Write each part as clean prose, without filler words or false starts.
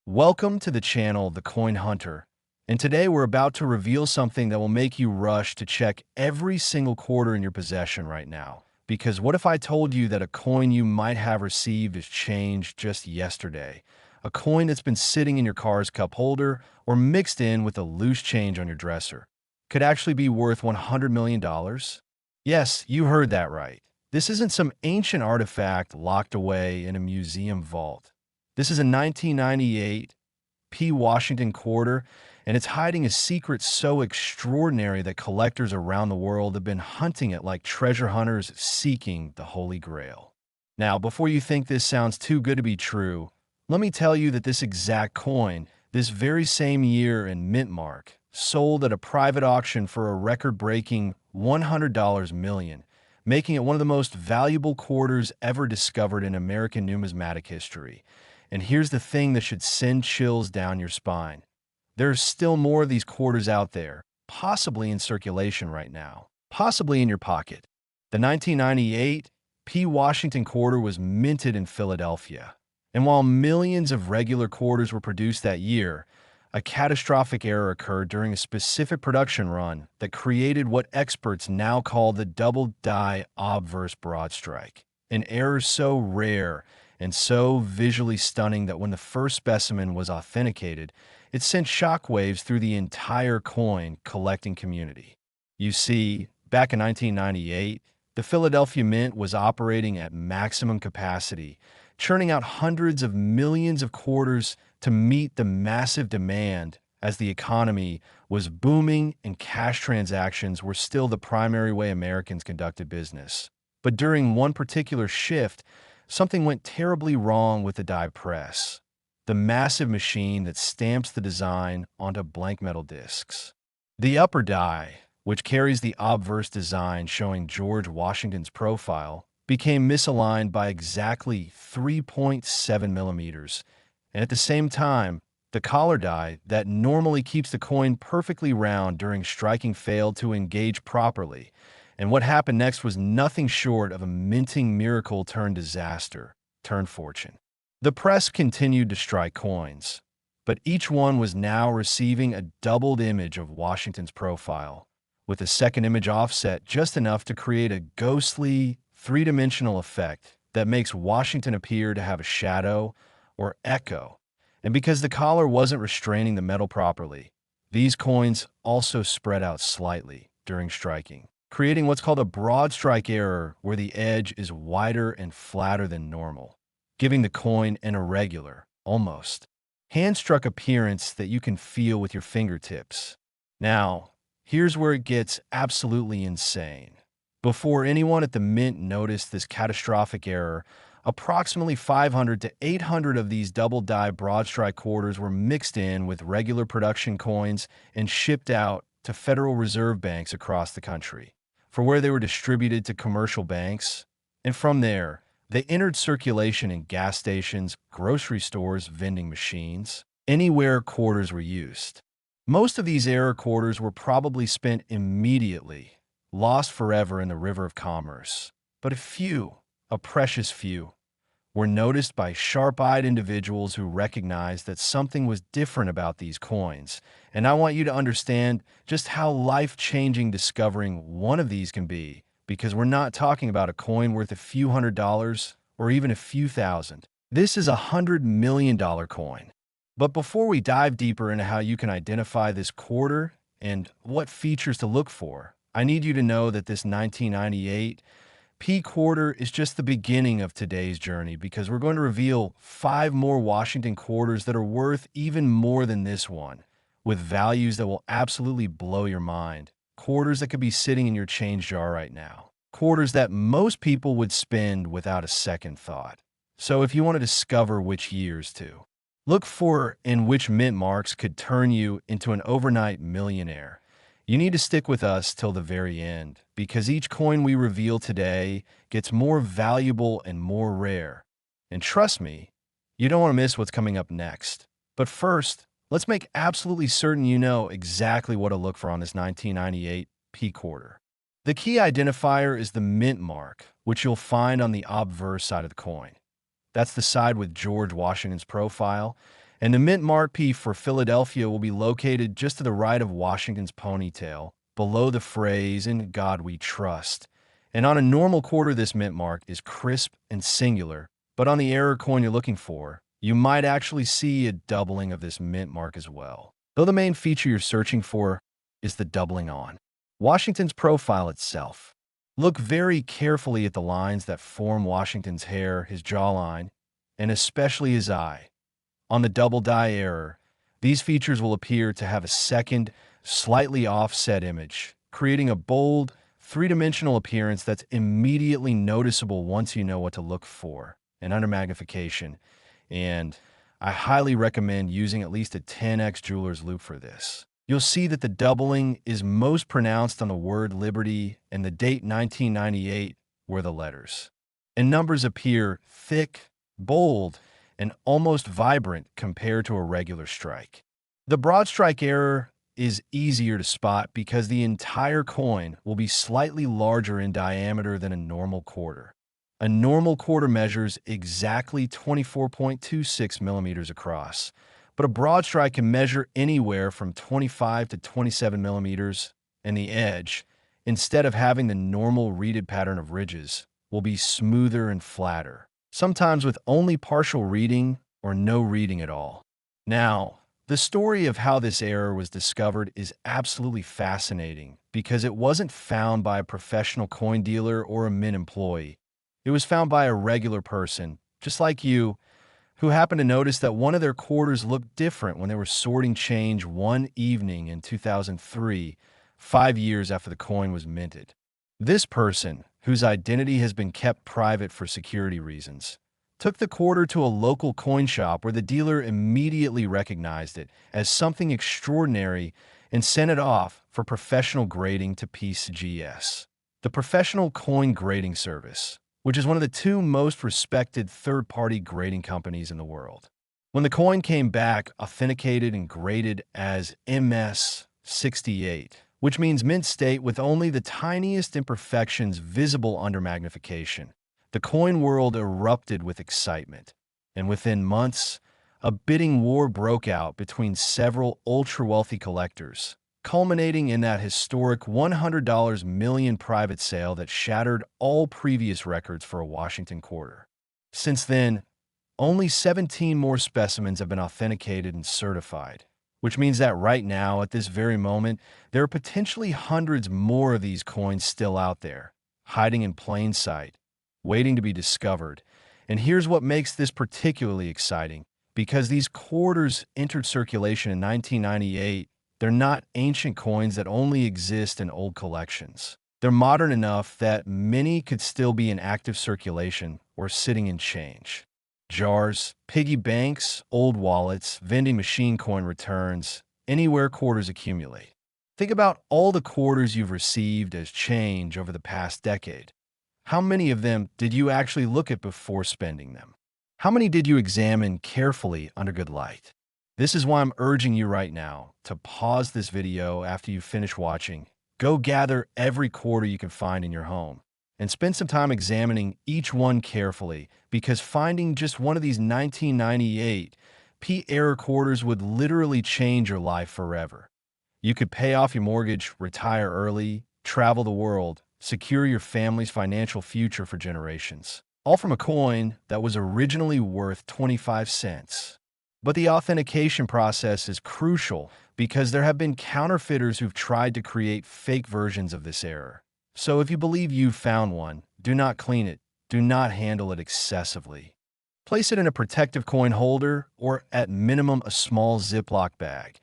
Welcome to the channel, The Coin Hunter, and today we're about to reveal something that will make you rush to check every single quarter in your possession right now. Because what if I told you that a coin you might have received is changed just yesterday? A coin that's been sitting in your car's cup holder or mixed in with a loose change on your dresser could actually be worth $100 million? Yes, you heard that right. This isn't some ancient artifact locked away in a museum vault. This is a 1998 P. Washington quarter, and it's hiding a secret so extraordinary that collectors around the world have been hunting it like treasure hunters seeking the Holy Grail. Now, before you think this sounds too good to be true, let me tell you that this exact coin, this very same year and mint mark, sold at a private auction for a record-breaking $100 million, making it one of the most valuable quarters ever discovered in American numismatic history. And here's the thing that should send chills down your spine. There's still more of these quarters out there, possibly in circulation right now, possibly in your pocket. The 1998 P. Washington quarter was minted in Philadelphia. And while millions of regular quarters were produced that year, a catastrophic error occurred during a specific production run that created what experts now call the double-die obverse broad strike. An error so rare and so visually stunning that when the first specimen was authenticated, it sent shockwaves through the entire coin collecting community. You see, back in 1998, the Philadelphia Mint was operating at maximum capacity, churning out hundreds of millions of quarters to meet the massive demand as the economy was booming and cash transactions were still the primary way Americans conducted business. But during one particular shift, something went terribly wrong with the die press, the massive machine that stamps the design onto blank metal discs. The upper die, which carries the obverse design showing George Washington's profile, became misaligned by exactly 3.7 millimeters, and at the same time, the collar die that normally keeps the coin perfectly round during striking failed to engage properly. And what happened next was nothing short of a minting miracle turned disaster, turned fortune. The press continued to strike coins, but each one was now receiving a doubled image of Washington's profile, with a second image offset just enough to create a ghostly, three-dimensional effect that makes Washington appear to have a shadow or echo. And because the collar wasn't restraining the metal properly, these coins also spread out slightly during striking, creating what's called a broad strike error where the edge is wider and flatter than normal, giving the coin an irregular, almost hand-struck appearance that you can feel with your fingertips. Now, here's where it gets absolutely insane. Before anyone at the Mint noticed this catastrophic error, approximately 500 to 800 of these double-die broad strike quarters were mixed in with regular production coins and shipped out to Federal Reserve banks across the country, for where they were distributed to commercial banks, and from there, they entered circulation in gas stations, grocery stores, vending machines, anywhere quarters were used. Most of these error quarters were probably spent immediately, lost forever in the river of commerce. But a few, a precious few, were noticed by sharp-eyed individuals who recognized that something was different about these coins. And I want you to understand just how life-changing discovering one of these can be, because we're not talking about a coin worth a few $100s or even a few thousand. This is a $100 million coin. But before we dive deeper into how you can identify this quarter and what features to look for, I need you to know that this 1998 P quarter is just the beginning of today's journey, because we're going to reveal 5 more Washington quarters that are worth even more than this one, with values that will absolutely blow your mind. Quarters that could be sitting in your change jar right now. Quarters that most people would spend without a second thought. So if you want to discover which years to look for and which mint marks could turn you into an overnight millionaire, you need to stick with us till the very end, because each coin we reveal today gets more valuable and more rare. And trust me, you don't want to miss what's coming up next. But first, let's make absolutely certain you know exactly what to look for on this 1998 P quarter. The key identifier is the mint mark, which you'll find on the obverse side of the coin. That's the side with George Washington's profile, And the mint mark P for Philadelphia will be located just to the right of Washington's ponytail, below the phrase, "In God We Trust." And on a normal quarter, this mint mark is crisp and singular, but on the error coin you're looking for, you might actually see a doubling of this mint mark as well. Though the main feature you're searching for is the doubling on Washington's profile itself. Look very carefully at the lines that form Washington's hair, his jawline, and especially his eye. On the double die error, these features will appear to have a second, slightly offset image, creating a bold, three-dimensional appearance that's immediately noticeable once you know what to look for, and under magnification. And I highly recommend using at least a 10x jeweler's loupe for this. You'll see that the doubling is most pronounced on the word Liberty, and the date 1998 were the letters. And numbers appear thick, bold, and almost vibrant compared to a regular strike. The broad strike error is easier to spot because the entire coin will be slightly larger in diameter than a normal quarter. A normal quarter measures exactly 24.26 millimeters across, but a broad strike can measure anywhere from 25 to 27 millimeters, and the edge, instead of having the normal reeded pattern of ridges, will be smoother and flatter, sometimes with only partial reeding or no reeding at all. Now, the story of how this error was discovered is absolutely fascinating because it wasn't found by a professional coin dealer or a mint employee. It was found by a regular person, just like you, who happened to notice that one of their quarters looked different when they were sorting change one evening in 2003, 5 years after the coin was minted. This person, whose identity has been kept private for security reasons, took the quarter to a local coin shop where the dealer immediately recognized it as something extraordinary and sent it off for professional grading to PCGS, the Professional Coin Grading Service, which is one of the two most respected third-party grading companies in the world. When the coin came back authenticated and graded as MS68, which means mint state with only the tiniest imperfections visible under magnification, the coin world erupted with excitement, and within months, a bidding war broke out between several ultra-wealthy collectors, culminating in that historic $100 million private sale that shattered all previous records for a Washington quarter. Since then, only 17 more specimens have been authenticated and certified, which means that right now, at this very moment, there are potentially hundreds more of these coins still out there, hiding in plain sight, waiting to be discovered. And here's what makes this particularly exciting. Because these quarters entered circulation in 1998, they're not ancient coins that only exist in old collections. They're modern enough that many could still be in active circulation or sitting in change. Jars, piggy banks, old wallets, vending machine coin returns, anywhere quarters accumulate. Think about all the quarters you've received as change over the past decade. How many of them did you actually look at before spending them? How many did you examine carefully under good light? This is why I'm urging you right now to pause this video after you finish watching. Go gather every quarter you can find in your home and spend some time examining each one carefully, because finding just one of these 1998 P error quarters would literally change your life forever. You could pay off your mortgage, retire early, travel the world, secure your family's financial future for generations, all from a coin that was originally worth 25 cents. But the authentication process is crucial because there have been counterfeiters who've tried to create fake versions of this error. So if you believe you've found one, do not clean it, do not handle it excessively. Place it in a protective coin holder or at minimum a small Ziploc bag,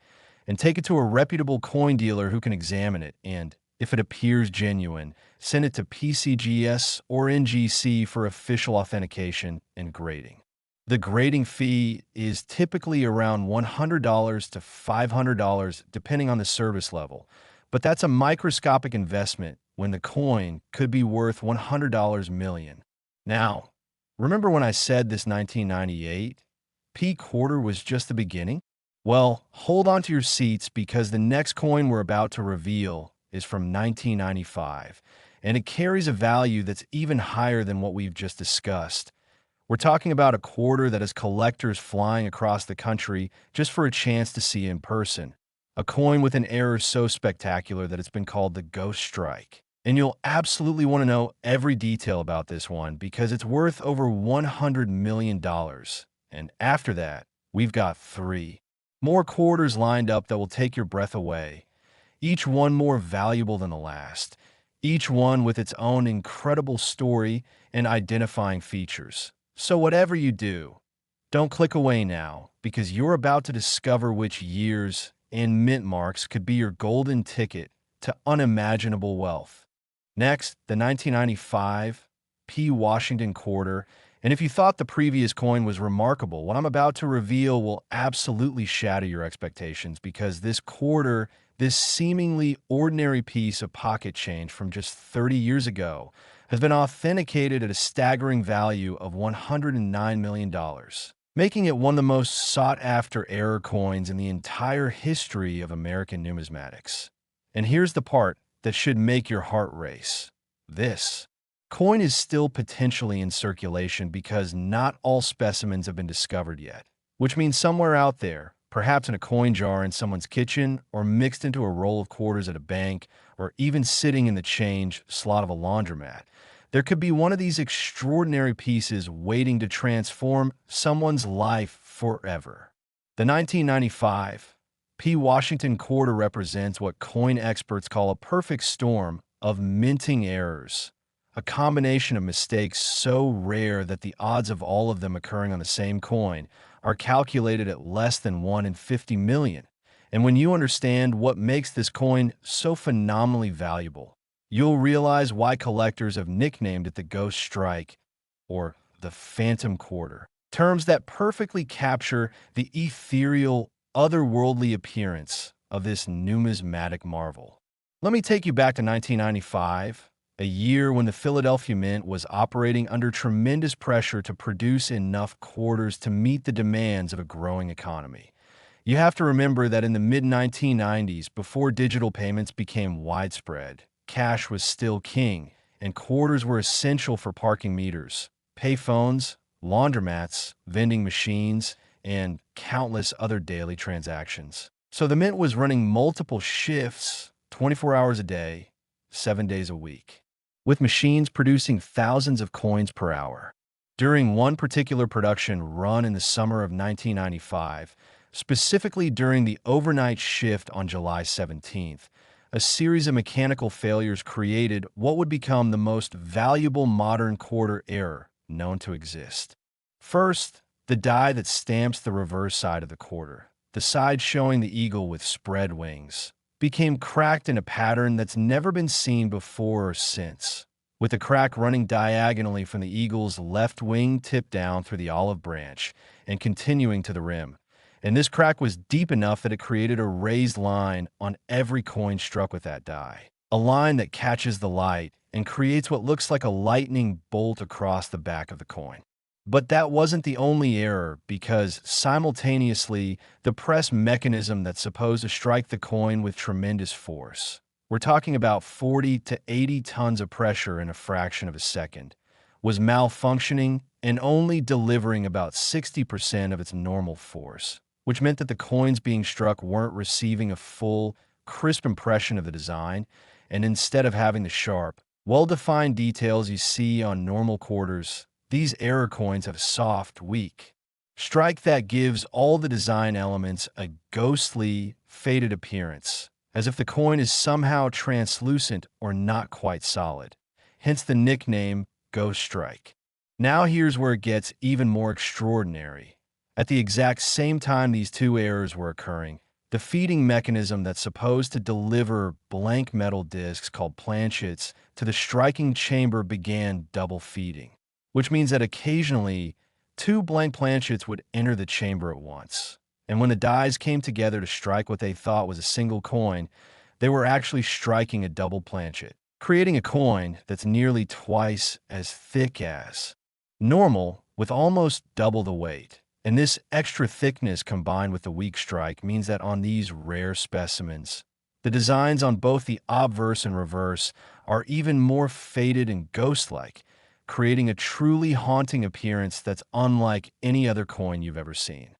and take it to a reputable coin dealer who can examine it and, if it appears genuine, send it to PCGS or NGC for official authentication and grading. The grading fee is typically around $100 to $500 depending on the service level, but that's a microscopic investment when the coin could be worth $100 million. Now, remember when I said this 1998 P quarter was just the beginning? Well, hold on to your seats because the next coin we're about to reveal is from 1995, and it carries a value that's even higher than what we've just discussed. We're talking about a quarter that has collectors flying across the country just for a chance to see in person. A coin with an error so spectacular that it's been called the Ghost Strike. And you'll absolutely want to know every detail about this one because it's worth over $100 million. And after that, we've got three more quarters lined up that will take your breath away, each one more valuable than the last, each one with its own incredible story and identifying features. So whatever you do, don't click away now because you're about to discover which years and mint marks could be your golden ticket to unimaginable wealth. Next, the 1995 P. Washington quarter. And if you thought the previous coin was remarkable, what I'm about to reveal will absolutely shatter your expectations because this quarter, this seemingly ordinary piece of pocket change from just 30 years ago, has been authenticated at a staggering value of $109 million, making it one of the most sought-after error coins in the entire history of American numismatics. And here's the part that should make your heart race. This coin is still potentially in circulation because not all specimens have been discovered yet, which means somewhere out there, perhaps in a coin jar in someone's kitchen, or mixed into a roll of quarters at a bank, or even sitting in the change slot of a laundromat, there could be one of these extraordinary pieces waiting to transform someone's life forever. The 1995 P. Washington quarter represents what coin experts call a perfect storm of minting errors, a combination of mistakes so rare that the odds of all of them occurring on the same coin are calculated at less than 1 in 50 million. And when you understand what makes this coin so phenomenally valuable, you'll realize why collectors have nicknamed it the Ghost Strike or the Phantom Quarter, terms that perfectly capture the ethereal, otherworldly appearance of this numismatic marvel. Let me take you back to 1995, a year when the Philadelphia Mint was operating under tremendous pressure to produce enough quarters to meet the demands of a growing economy. You have to remember that in the mid-1990s, before digital payments became widespread, cash was still king, and quarters were essential for parking meters, payphones, laundromats, vending machines, and countless other daily transactions. So the Mint was running multiple shifts, 24 hours a day, 7 days a week, with machines producing thousands of coins per hour. During one particular production run in the summer of 1995, specifically during the overnight shift on July 17th, a series of mechanical failures created what would become the most valuable modern quarter error known to exist. First, the die that stamps the reverse side of the quarter, the side showing the eagle with spread wings, became cracked in a pattern that's never been seen before or since, with the crack running diagonally from the eagle's left wing tipped down through the olive branch and continuing to the rim. And this crack was deep enough that it created a raised line on every coin struck with that die, a line that catches the light and creates what looks like a lightning bolt across the back of the coin. But that wasn't the only error, because simultaneously, the press mechanism that's supposed to strike the coin with tremendous force, we're talking about 40 to 80 tons of pressure in a fraction of a second, was malfunctioning and only delivering about 60% of its normal force, which meant that the coins being struck weren't receiving a full, crisp impression of the design, and instead of having the sharp, well-defined details you see on normal quarters, these error coins have a soft, weak strike that gives all the design elements a ghostly, faded appearance, as if the coin is somehow translucent or not quite solid. Hence the nickname Ghost Strike. Now here's where it gets even more extraordinary. At the exact same time these two errors were occurring, the feeding mechanism that's supposed to deliver blank metal discs called planchets to the striking chamber began double feeding, which means that occasionally, two blank planchets would enter the chamber at once. And when the dies came together to strike what they thought was a single coin, they were actually striking a double planchet, creating a coin that's nearly twice as thick as normal, with almost double the weight. And this extra thickness combined with the weak strike means that on these rare specimens, the designs on both the obverse and reverse are even more faded and ghost-like, creating a truly haunting appearance that's unlike any other coin you've ever seen.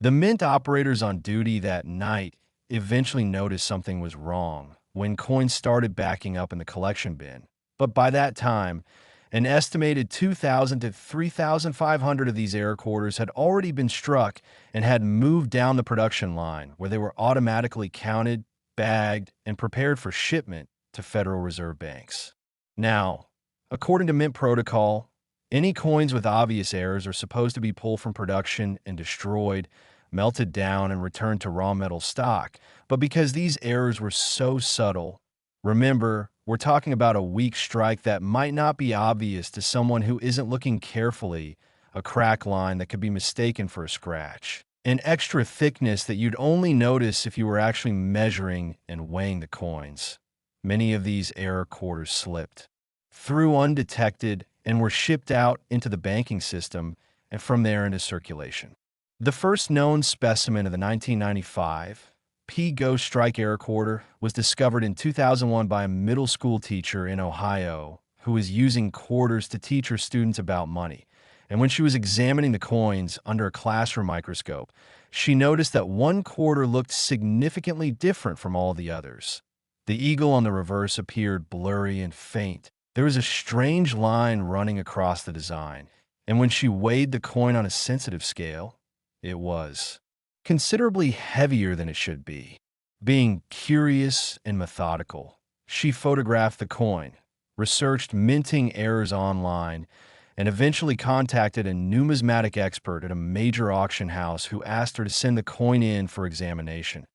The mint operators on duty that night eventually noticed something was wrong when coins started backing up in the collection bin. But by that time, an estimated 2,000 to 3,500 of these error quarters had already been struck and had moved down the production line, where they were automatically counted, bagged, and prepared for shipment to Federal Reserve banks. Now, according to Mint protocol, any coins with obvious errors are supposed to be pulled from production and destroyed, melted down, and returned to raw metal stock. But because these errors were so subtle, remember, we're talking about a weak strike that might not be obvious to someone who isn't looking carefully, a crack line that could be mistaken for a scratch, an extra thickness that you'd only notice if you were actually measuring and weighing the coins. Many of these error quarters slipped through undetected and were shipped out into the banking system and from there into circulation. The first known specimen of the 1995 P Ghost Strike error quarter was discovered in 2001 by a middle school teacher in Ohio who was using quarters to teach her students about money. And when she was examining the coins under a classroom microscope, she noticed that one quarter looked significantly different from all the others. The eagle on the reverse appeared blurry and faint. There was a strange line running across the design, and when she weighed the coin on a sensitive scale, it was considerably heavier than it should be. Being curious and methodical, she photographed the coin, researched minting errors online, and eventually contacted a numismatic expert at a major auction house who asked her to send the coin in for examination.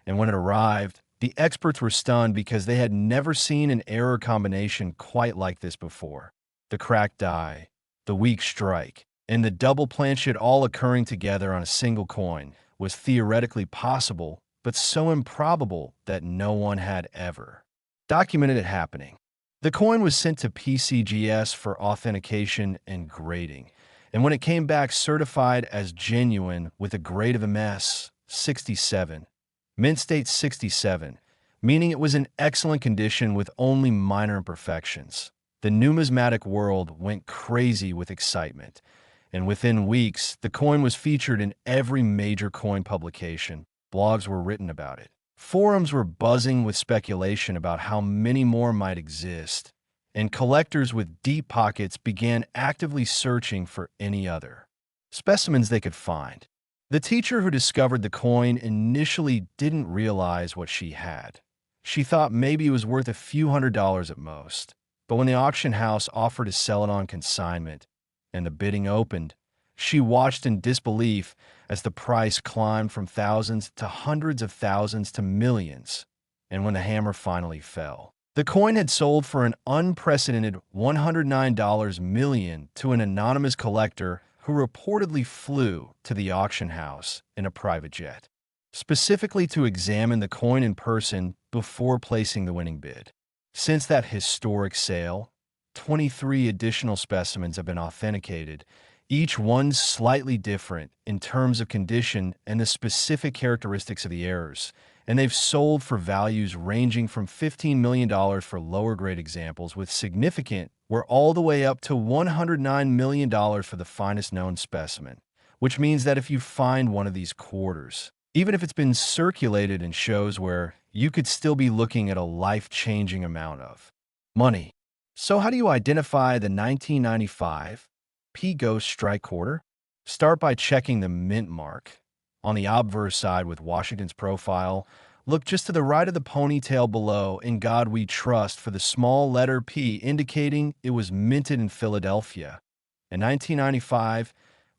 And when it arrived, the experts were stunned because they had never seen an error combination quite like this before. The cracked die, the weak strike, and the double planchet all occurring together on a single coin was theoretically possible, but so improbable that no one had ever documented it happening. The coin was sent to PCGS for authentication and grading, and when it came back certified as genuine with a grade of MS 67, Mint states 67, meaning it was in excellent condition with only minor imperfections. The numismatic world went crazy with excitement, and within weeks, the coin was featured in every major coin publication. Blogs were written about it. Forums were buzzing with speculation about how many more might exist, and collectors with deep pockets began actively searching for any other specimens they could find. The teacher who discovered the coin initially didn't realize what she had. She thought maybe it was worth a few $100s at most, but when the auction house offered to sell it on consignment and the bidding opened, she watched in disbelief as the price climbed from thousands to hundreds of thousands to millions. And when the hammer finally fell, the coin had sold for an unprecedented $109 million to an anonymous collector who reportedly flew to the auction house in a private jet, specifically to examine the coin in person before placing the winning bid. Since that historic sale, 23 additional specimens have been authenticated, each one slightly different in terms of condition and the specific characteristics of the errors, and they've sold for values ranging from $15 million for lower-grade examples with significant, were all the way up to $109 million for the finest known specimen, which means that if you find one of these quarters, even if it's been circulated in shows where you could still be looking at a life-changing amount of money. So how do you identify the 1995 P Ghost Strike quarter? Start by checking the mint mark. On the obverse side with Washington's profile, look just to the right of the ponytail below "In God We Trust" for the small letter P, indicating it was minted in Philadelphia. In 1995,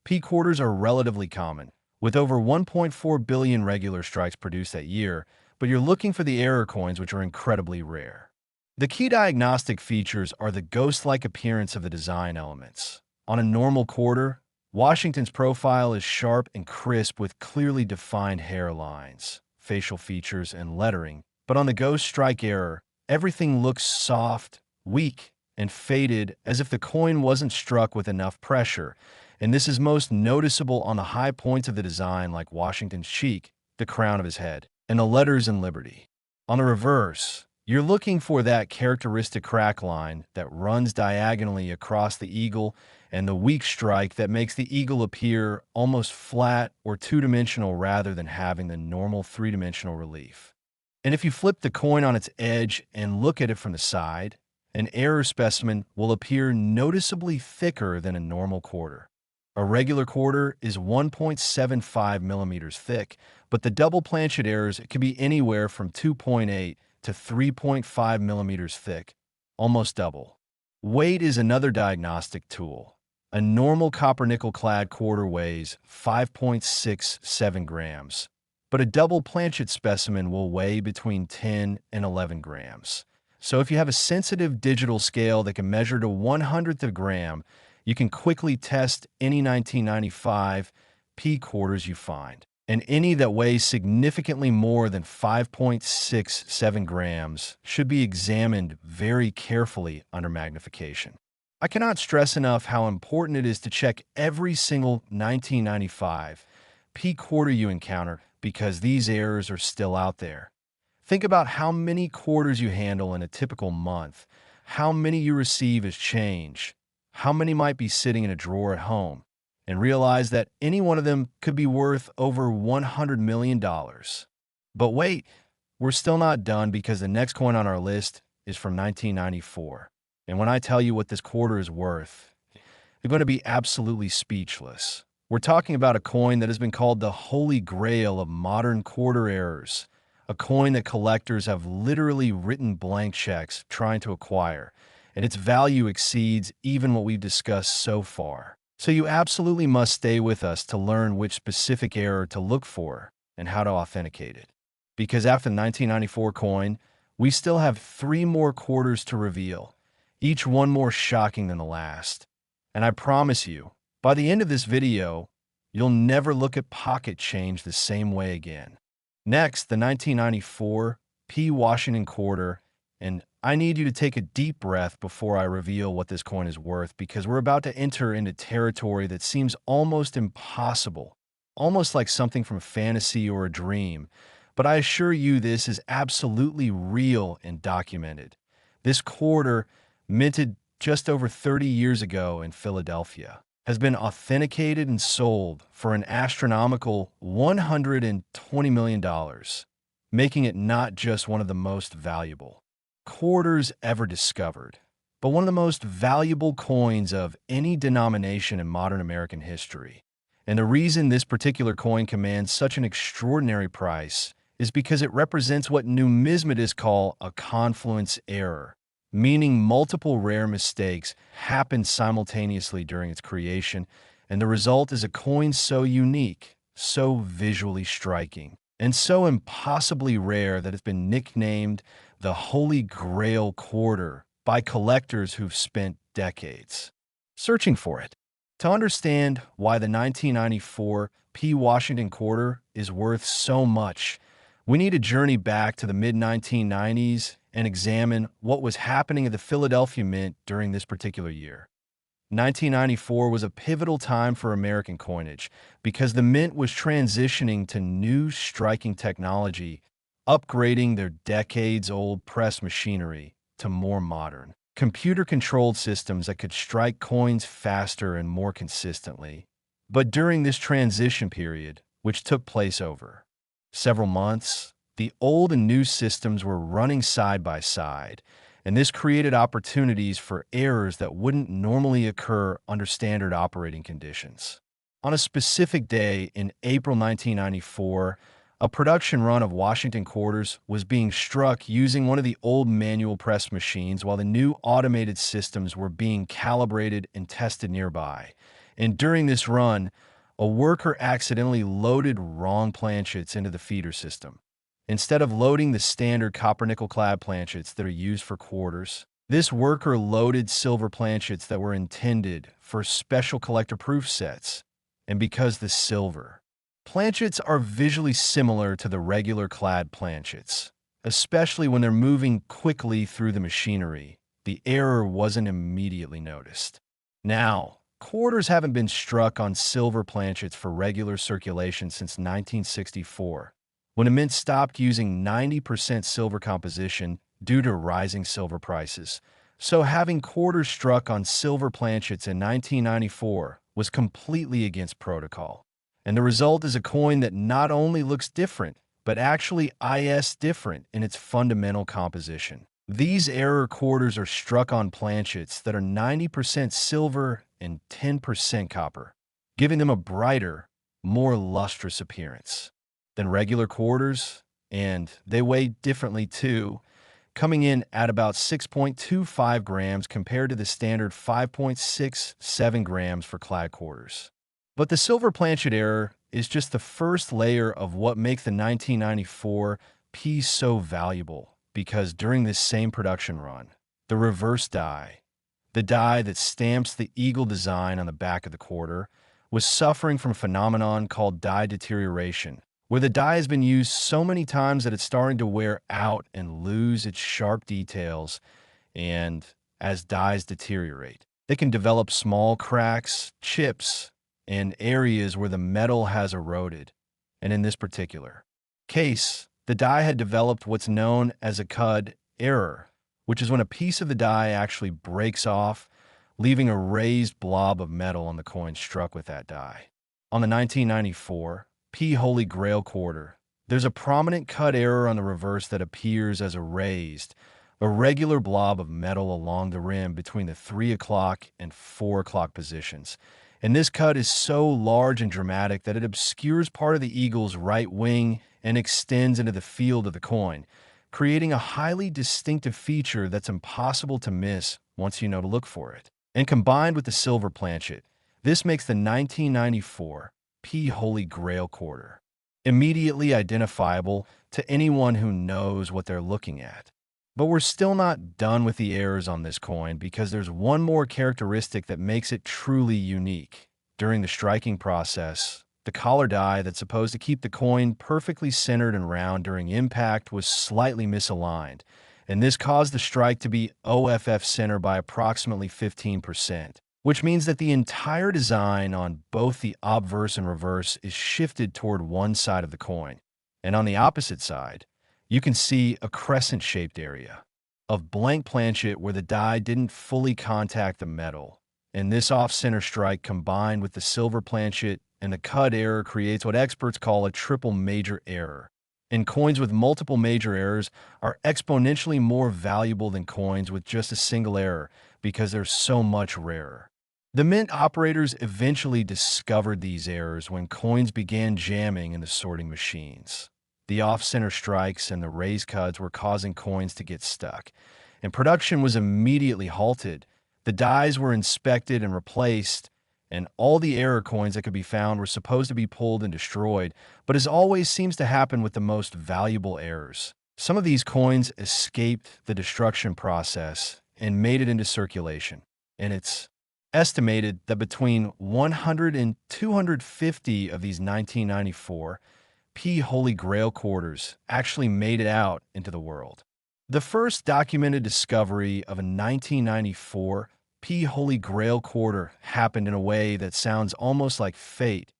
P quarters are relatively common, with over 1.4 billion regular strikes produced that year, but you're looking for the error coins, which are incredibly rare. The key diagnostic features are the ghost-like appearance of the design elements. On a normal quarter, Washington's profile is sharp and crisp with clearly defined hairlines, facial features, and lettering. But on the Ghost Strike error, everything looks soft, weak, and faded as if the coin wasn't struck with enough pressure. And this is most noticeable on the high points of the design, like Washington's cheek, the crown of his head, and the letters in Liberty. On the reverse, You're looking for that characteristic crack line that runs diagonally across the eagle and the weak strike that makes the eagle appear almost flat or two-dimensional rather than having the normal three-dimensional relief. And if you flip the coin on its edge and look at it from the side, an error specimen will appear noticeably thicker than a normal quarter. A regular quarter is 1.75 millimeters thick, but the double planchet errors can be anywhere from 2.8 to 3.5 millimeters thick, almost double. Weight is another diagnostic tool. A normal copper-nickel clad quarter weighs 5.67 grams, but a double planchet specimen will weigh between 10 and 11 grams. So if you have a sensitive digital scale that can measure to 1/100th of a gram, you can quickly test any 1995 P quarters you find. And any that weighs significantly more than 5.67 grams should be examined very carefully under magnification. I cannot stress enough how important it is to check every single 1995 P quarter you encounter because these errors are still out there. Think about how many quarters you handle in a typical month, how many you receive as change, how many might be sitting in a drawer at home, and realize that any one of them could be worth over $100 million. But wait, we're still not done because the next coin on our list is from 1994. And when I tell you what this quarter is worth, you're going to be absolutely speechless. We're talking about a coin that has been called the Holy Grail of modern quarter errors, a coin that collectors have literally written blank checks trying to acquire, and its value exceeds even what we've discussed so far. So you absolutely must stay with us to learn which specific error to look for and how to authenticate it. Because after the 1994 coin, we still have 3 more quarters to reveal, each one more shocking than the last. And I promise you, by the end of this video, you'll never look at pocket change the same way again. Next, the 1994 P. Washington quarter, and I need you to take a deep breath before I reveal what this coin is worth because we're about to enter into territory that seems almost impossible, almost like something from fantasy or a dream. But I assure you this is absolutely real and documented. This quarter, minted just over 30 years ago in Philadelphia, has been authenticated and sold for an astronomical $120 million, making it not just one of the most valuable quarters ever discovered, but one of the most valuable coins of any denomination in modern American history. And the reason this particular coin commands such an extraordinary price is because it represents what numismatists call a confluence error, meaning multiple rare mistakes happened simultaneously during its creation, and the result is a coin so unique, so visually striking, and so impossibly rare that it's been nicknamed the Holy Grail quarter by collectors who've spent decades searching for it. To understand why the 1994 P. Washington quarter is worth so much, we need to journey back to the mid-1990s and examine what was happening at the Philadelphia Mint during this particular year. 1994 was a pivotal time for American coinage because the Mint was transitioning to new striking technology, upgrading their decades-old press machinery to more modern, computer-controlled systems that could strike coins faster and more consistently. But during this transition period, which took place over several months, the old and new systems were running side by side, and this created opportunities for errors that wouldn't normally occur under standard operating conditions. On a specific day in April 1994, a production run of Washington quarters was being struck using one of the old manual press machines while the new automated systems were being calibrated and tested nearby. And during this run, a worker accidentally loaded wrong planchets into the feeder system. Instead of loading the standard copper-nickel clad planchets that are used for quarters, this worker loaded silver planchets that were intended for special collector proof sets. And because the silver planchets are visually similar to the regular clad planchets, especially when they're moving quickly through the machinery, the error wasn't immediately noticed. Now, quarters haven't been struck on silver planchets for regular circulation since 1964. When a mint stopped using 90% silver composition due to rising silver prices. So having quarters struck on silver planchets in 1994 was completely against protocol. And the result is a coin that not only looks different, but actually is different in its fundamental composition. These error quarters are struck on planchets that are 90% silver and 10% copper, giving them a brighter, more lustrous appearance than regular quarters, and they weigh differently too, coming in at about 6.25 grams compared to the standard 5.67 grams for clad quarters. But the silver planchet error is just the first layer of what makes the 1994 piece so valuable, because during this same production run, the reverse die, the die that stamps the eagle design on the back of the quarter, was suffering from a phenomenon called die deterioration, where the die has been used so many times that it's starting to wear out and lose its sharp details, and as dies deteriorate, they can develop small cracks, chips, and areas where the metal has eroded. And in this particular case, the die had developed what's known as a cud error, which is when a piece of the die actually breaks off, leaving a raised blob of metal on the coin struck with that die. On the 1994 Holy Grail quarter, there's a prominent cut error on the reverse that appears as a raised, irregular blob of metal along the rim between the 3 o'clock and 4 o'clock positions. And this cut is so large and dramatic that it obscures part of the eagle's right wing and extends into the field of the coin, creating a highly distinctive feature that's impossible to miss once you know to look for it. And combined with the silver planchet, this makes the 1994 Holy Grail quarter immediately identifiable to anyone who knows what they're looking at. But we're still not done with the errors on this coin, because there's one more characteristic that makes it truly unique. During the striking process, the collar die that's supposed to keep the coin perfectly centered and round during impact was slightly misaligned, and this caused the strike to be off center by approximately 15%, which means that the entire design on both the obverse and reverse is shifted toward one side of the coin. And on the opposite side, you can see a crescent-shaped area of blank planchet where the die didn't fully contact the metal. And this off-center strike combined with the silver planchet and the cut error creates what experts call a triple major error. And coins with multiple major errors are exponentially more valuable than coins with just a single error because they're so much rarer. The mint operators eventually discovered these errors when coins began jamming in the sorting machines. The off-center strikes and the raised cuds were causing coins to get stuck, and production was immediately halted. The dies were inspected and replaced, and all the error coins that could be found were supposed to be pulled and destroyed, but as always seems to happen with the most valuable errors, some of these coins escaped the destruction process and made it into circulation. And it's estimated that between 100 and 250 of these 1994 Holy Grail quarters actually made it out into the world. The first documented discovery of a 1994 Holy Grail quarter happened in a way that sounds almost like fate.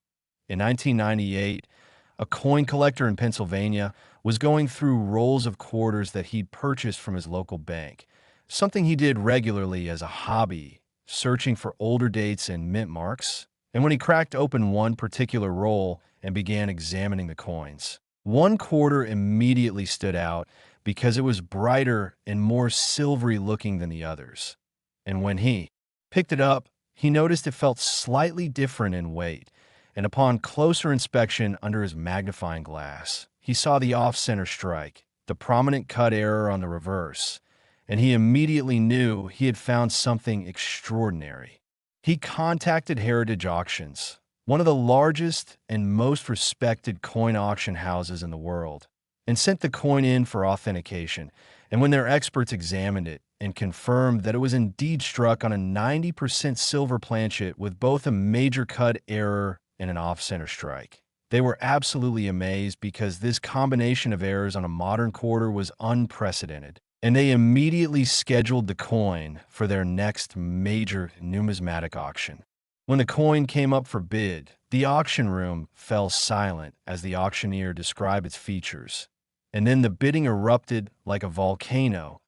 In 1998, a coin collector in Pennsylvania was going through rolls of quarters that he'd purchased from his local bank, something he did regularly as a hobby, searching for older dates and mint marks. And when he cracked open one particular roll and began examining the coins, one quarter immediately stood out because it was brighter and more silvery looking than the others. And when he picked it up, he noticed it felt slightly different in weight, and upon closer inspection under his magnifying glass, he saw the off-center strike, the prominent cut error on the reverse, and he immediately knew he had found something extraordinary. He contacted Heritage Auctions, one of the largest and most respected coin auction houses in the world, and sent the coin in for authentication. And when their experts examined it and confirmed that it was indeed struck on a 90% silver planchet with both a major cut error and an off-center strike, they were absolutely amazed because this combination of errors on a modern quarter was unprecedented. And they immediately scheduled the coin for their next major numismatic auction. When the coin came up for bid, the auction room fell silent as the auctioneer described its features. And then the bidding erupted like a volcano.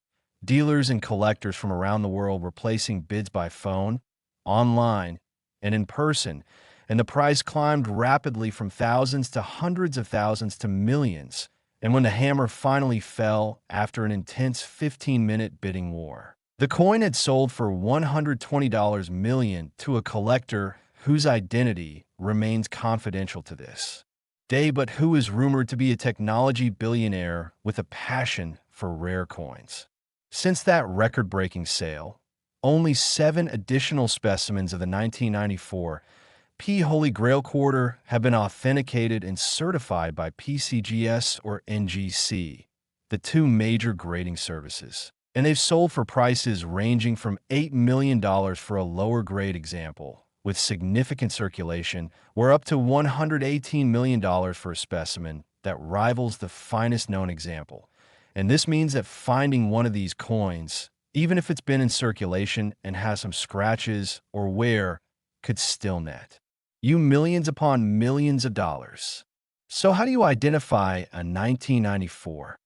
Dealers and collectors from around the world were placing bids by phone, online, and in person, and the price climbed rapidly from thousands to hundreds of thousands to millions. And when the hammer finally fell after an intense 15-minute bidding war, the coin had sold for $120 million to a collector whose identity remains confidential to this day, but who is rumored to be a technology billionaire with a passion for rare coins. Since that record-breaking sale, only 7 additional specimens of the 1994 Holy Grail quarter have been authenticated and certified by PCGS or NGC, the 2 major grading services. And they've sold for prices ranging from $8 million for a lower grade example, with significant circulation, or up to $118 million for a specimen that rivals the finest known example. And this means that finding one of these coins, even if it's been in circulation and has some scratches or wear, could still net you millions upon millions of dollars. So how do you identify a 1994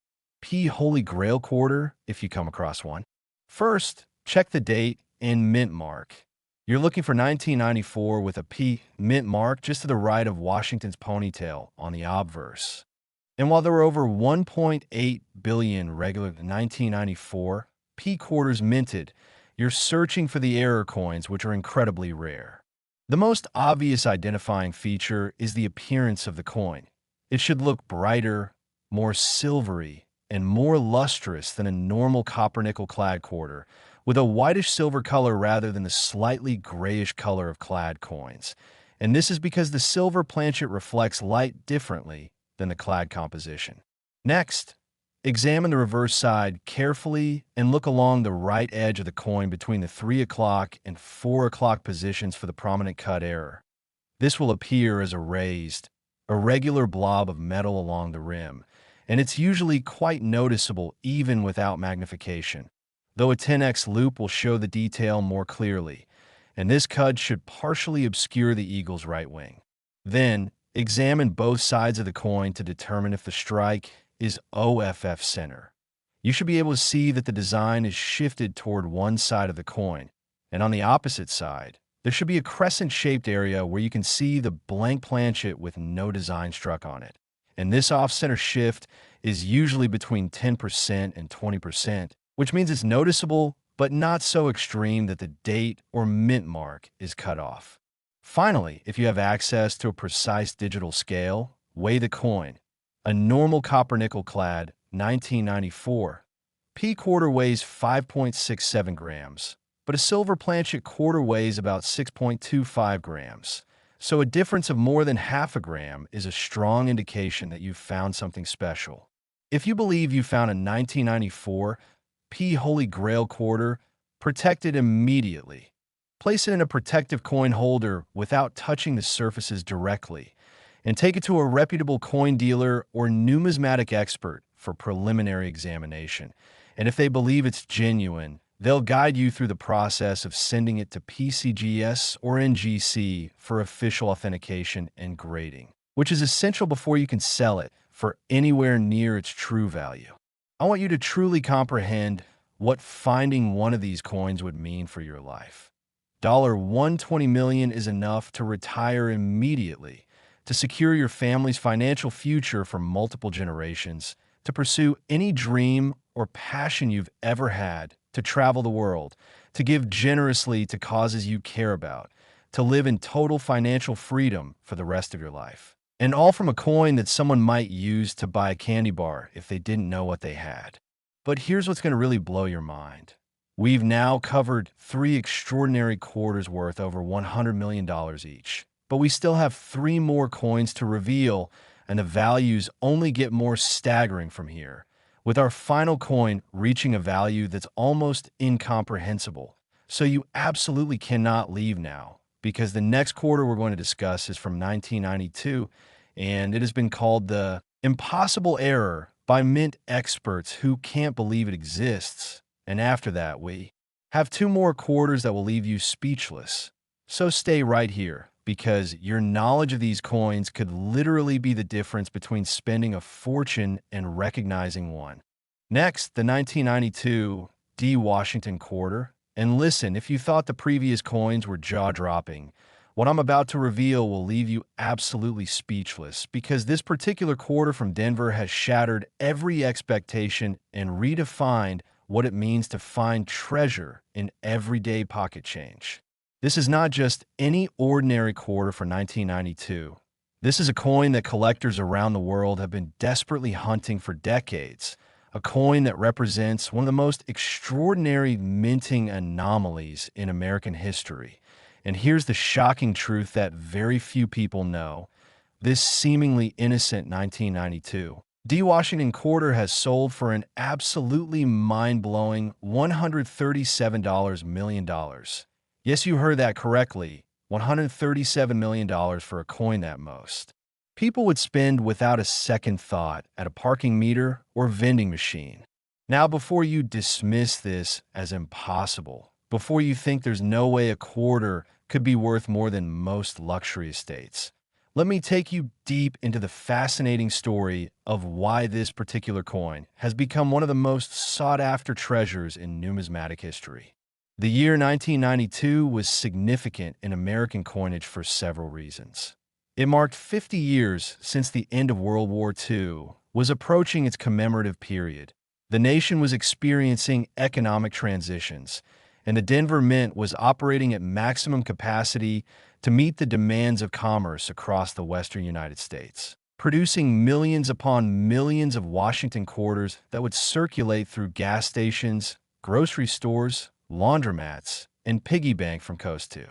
Holy Grail quarter if you come across one? First, check the date and mint mark. You're looking for 1994 with a P mint mark just to the right of Washington's ponytail on the obverse. And while there were over 1.8 billion regular 1994 P quarters minted, you're searching for the error coins, which are incredibly rare. The most obvious identifying feature is the appearance of the coin. It should look brighter, more silvery, and more lustrous than a normal copper-nickel clad quarter, with a whitish silver color rather than the slightly grayish color of clad coins. And this is because the silver planchet reflects light differently than the clad composition. Next, examine the reverse side carefully and look along the right edge of the coin between the 3 o'clock and 4 o'clock positions for the prominent cut error. This will appear as a raised, irregular blob of metal along the rim, and it's usually quite noticeable even without magnification, though a 10x loop will show the detail more clearly, and this cut should partially obscure the eagle's right wing. Then, examine both sides of the coin to determine if the strike is OFF center. You should be able to see that the design is shifted toward one side of the coin, and on the opposite side, there should be a crescent-shaped area where you can see the blank planchet with no design struck on it. And this off-center shift is usually between 10% and 20%, which means it's noticeable but not so extreme that the date or mint mark is cut off. Finally, if you have access to a precise digital scale, weigh the coin. A normal copper-nickel clad 1994 P quarter weighs 5.67 grams, but a silver planchet quarter weighs about 6.25 grams. So a difference of more than half a gram is a strong indication that you've found something special. If you believe you found a 1994 Holy Grail quarter, protect it immediately. Place it in a protective coin holder without touching the surfaces directly, and take it to a reputable coin dealer or numismatic expert for preliminary examination. And if they believe it's genuine, they'll guide you through the process of sending it to PCGS or NGC for official authentication and grading, which is essential before you can sell it for anywhere near its true value. I want you to truly comprehend what finding one of these coins would mean for your life. $120 million is enough to retire immediately, to secure your family's financial future for multiple generations, to pursue any dream or passion you've ever had, to travel the world, to give generously to causes you care about, to live in total financial freedom for the rest of your life. And all from a coin that someone might use to buy a candy bar if they didn't know what they had. But here's what's going to really blow your mind. We've now covered 3 extraordinary quarters worth over $100 million each. But we still have 3 more coins to reveal, and the values only get more staggering from here, with our final coin reaching a value that's almost incomprehensible. So you absolutely cannot leave now, because the next quarter we're going to discuss is from 1992, and it has been called the impossible error by mint experts who can't believe it exists. And after that, we have 2 more quarters that will leave you speechless. So stay right here, because your knowledge of these coins could literally be the difference between spending a fortune and recognizing one. Next, the 1992 D. Washington quarter. And listen, if you thought the previous coins were jaw-dropping, what I'm about to reveal will leave you absolutely speechless, because this particular quarter from Denver has shattered every expectation and redefined what it means to find treasure in everyday pocket change. This is not just any ordinary quarter for 1992. This is a coin that collectors around the world have been desperately hunting for decades, a coin that represents one of the most extraordinary minting anomalies in American history. And here's the shocking truth that very few people know. This seemingly innocent 1992 D. Washington quarter has sold for an absolutely mind-blowing $137 million. Yes, you heard that correctly, $137 million for a coin that most people would spend without a second thought at a parking meter or vending machine. Now, before you dismiss this as impossible, before you think there's no way a quarter could be worth more than most luxury estates, let me take you deep into the fascinating story of why this particular coin has become one of the most sought-after treasures in numismatic history. The year 1992 was significant in American coinage for several reasons. It marked 50 years since the end of World War II was approaching its commemorative period. The nation was experiencing economic transitions, and the Denver Mint was operating at maximum capacity to meet the demands of commerce across the western United States, producing millions upon millions of Washington quarters that would circulate through gas stations, grocery stores, laundromats, and piggy bank from coast to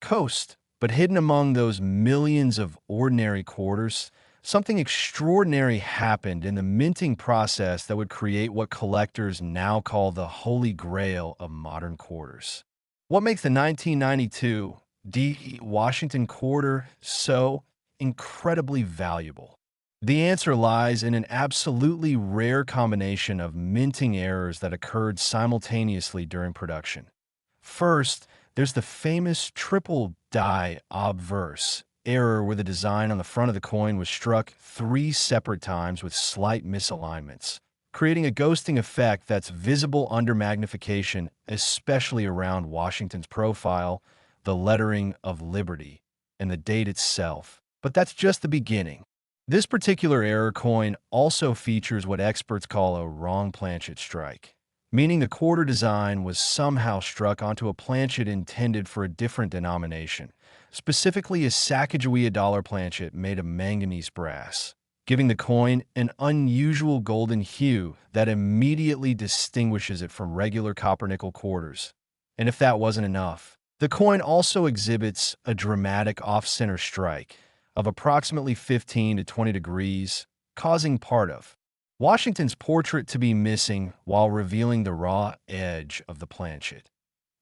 coast. But hidden among those millions of ordinary quarters, something extraordinary happened in the minting process that would create what collectors now call the Holy Grail of modern quarters. What makes the 1992 D. Washington quarter so incredibly valuable? The answer lies in an absolutely rare combination of minting errors that occurred simultaneously during production. First, there's the famous triple die obverse error where the design on the front of the coin was struck 3 separate times with slight misalignments, creating a ghosting effect that's visible under magnification, especially around Washington's profile, the lettering of Liberty, and the date itself. But that's just the beginning. This particular error coin also features what experts call a wrong planchet strike, meaning the quarter design was somehow struck onto a planchet intended for a different denomination, specifically a Sacagawea dollar planchet made of manganese brass, giving the coin an unusual golden hue that immediately distinguishes it from regular copper-nickel quarters. And if that wasn't enough, the coin also exhibits a dramatic off-center strike of approximately 15 to 20 degrees, causing part of Washington's portrait to be missing while revealing the raw edge of the planchet.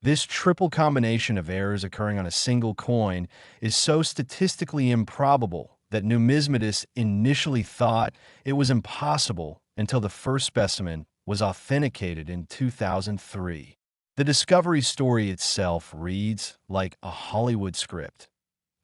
This triple combination of errors occurring on a single coin is so statistically improbable that numismatists initially thought it was impossible until the first specimen was authenticated in 2003. The discovery story itself reads like a Hollywood script.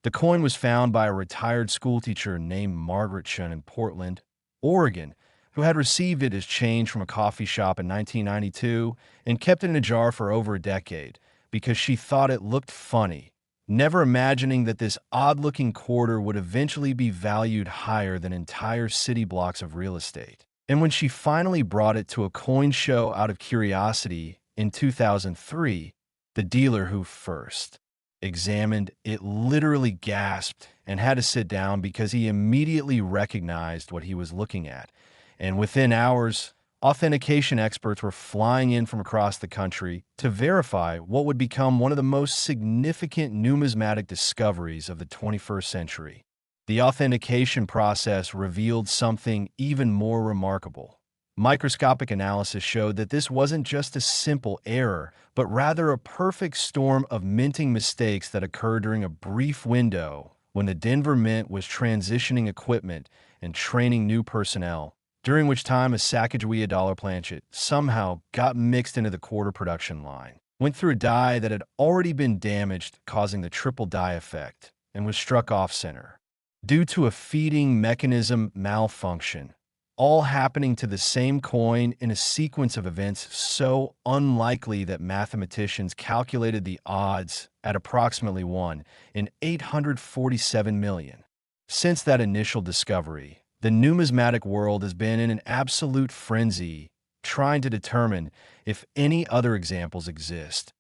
The coin was found by a retired schoolteacher named Margaret Shun in Portland, Oregon, who had received it as change from a coffee shop in 1992 and kept it in a jar for over a decade because she thought it looked funny, never imagining that this odd-looking quarter would eventually be valued higher than entire city blocks of real estate. And when she finally brought it to a coin show out of curiosity in 2003, the dealer who first examined it literally gasped and had to sit down because he immediately recognized what he was looking at. And within hours, authentication experts were flying in from across the country to verify what would become one of the most significant numismatic discoveries of the 21st century. The authentication process revealed something even more remarkable. Microscopic analysis showed that this wasn't just a simple error, but rather a perfect storm of minting mistakes that occurred during a brief window when the Denver Mint was transitioning equipment and training new personnel, during which time a Sacagawea dollar planchet somehow got mixed into the quarter production line, went through a die that had already been damaged, causing the triple die effect, and was struck off-center due to a feeding mechanism malfunction, all happening to the same coin in a sequence of events so unlikely that mathematicians calculated the odds at approximately 1 in 847 million. Since that initial discovery, the numismatic world has been in an absolute frenzy trying to determine if any other examples exist.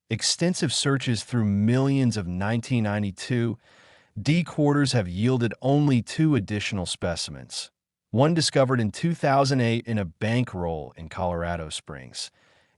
Extensive searches through millions of 1992 D quarters have yielded only 2 additional specimens. One discovered in 2008 in a bankroll in Colorado Springs,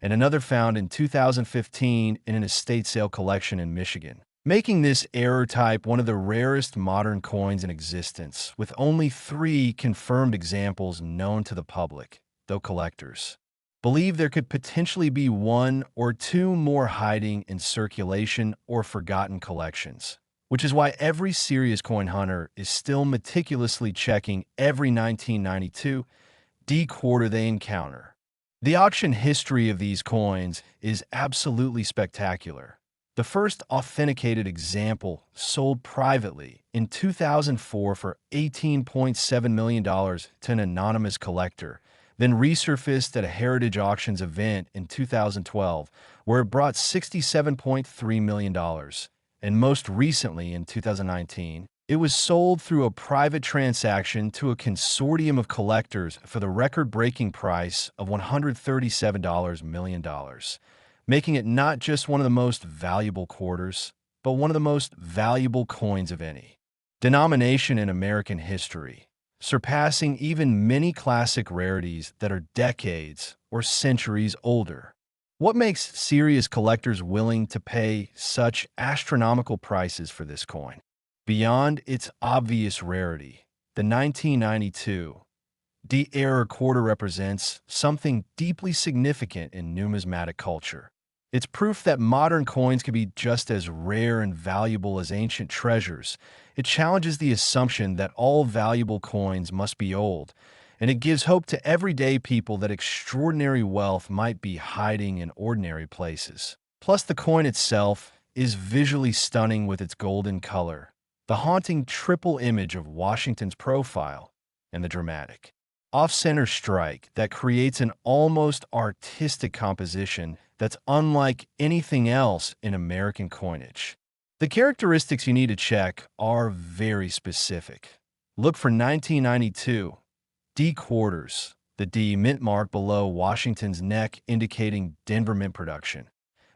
and another found in 2015 in an estate sale collection in Michigan, making this error type one of the rarest modern coins in existence, with only 3 confirmed examples known to the public, though collectors believe there could potentially be 1 or 2 more hiding in circulation or forgotten collections, which is why every serious coin hunter is still meticulously checking every 1992 D quarter they encounter. The auction history of these coins is absolutely spectacular. The first authenticated example sold privately in 2004 for $18.7 million to an anonymous collector, then resurfaced at a Heritage Auctions event in 2012, where it brought $67.3 million. And most recently, in 2019, it was sold through a private transaction to a consortium of collectors for the record-breaking price of $137 million, making it not just one of the most valuable quarters, but one of the most valuable coins of any denomination in American history, surpassing even many classic rarities that are decades or centuries older. What makes serious collectors willing to pay such astronomical prices for this coin? Beyond its obvious rarity, the 1992 D-era quarter represents something deeply significant in numismatic culture. It's proof that modern coins can be just as rare and valuable as ancient treasures. It challenges the assumption that all valuable coins must be old, and it gives hope to everyday people that extraordinary wealth might be hiding in ordinary places. Plus, the coin itself is visually stunning with its golden color, the haunting triple image of Washington's profile, and the dramatic off-center strike that creates an almost artistic composition that's unlike anything else in American coinage. The characteristics you need to check are very specific. Look for 1992 D quarters, the D mint mark below Washington's neck indicating Denver mint production,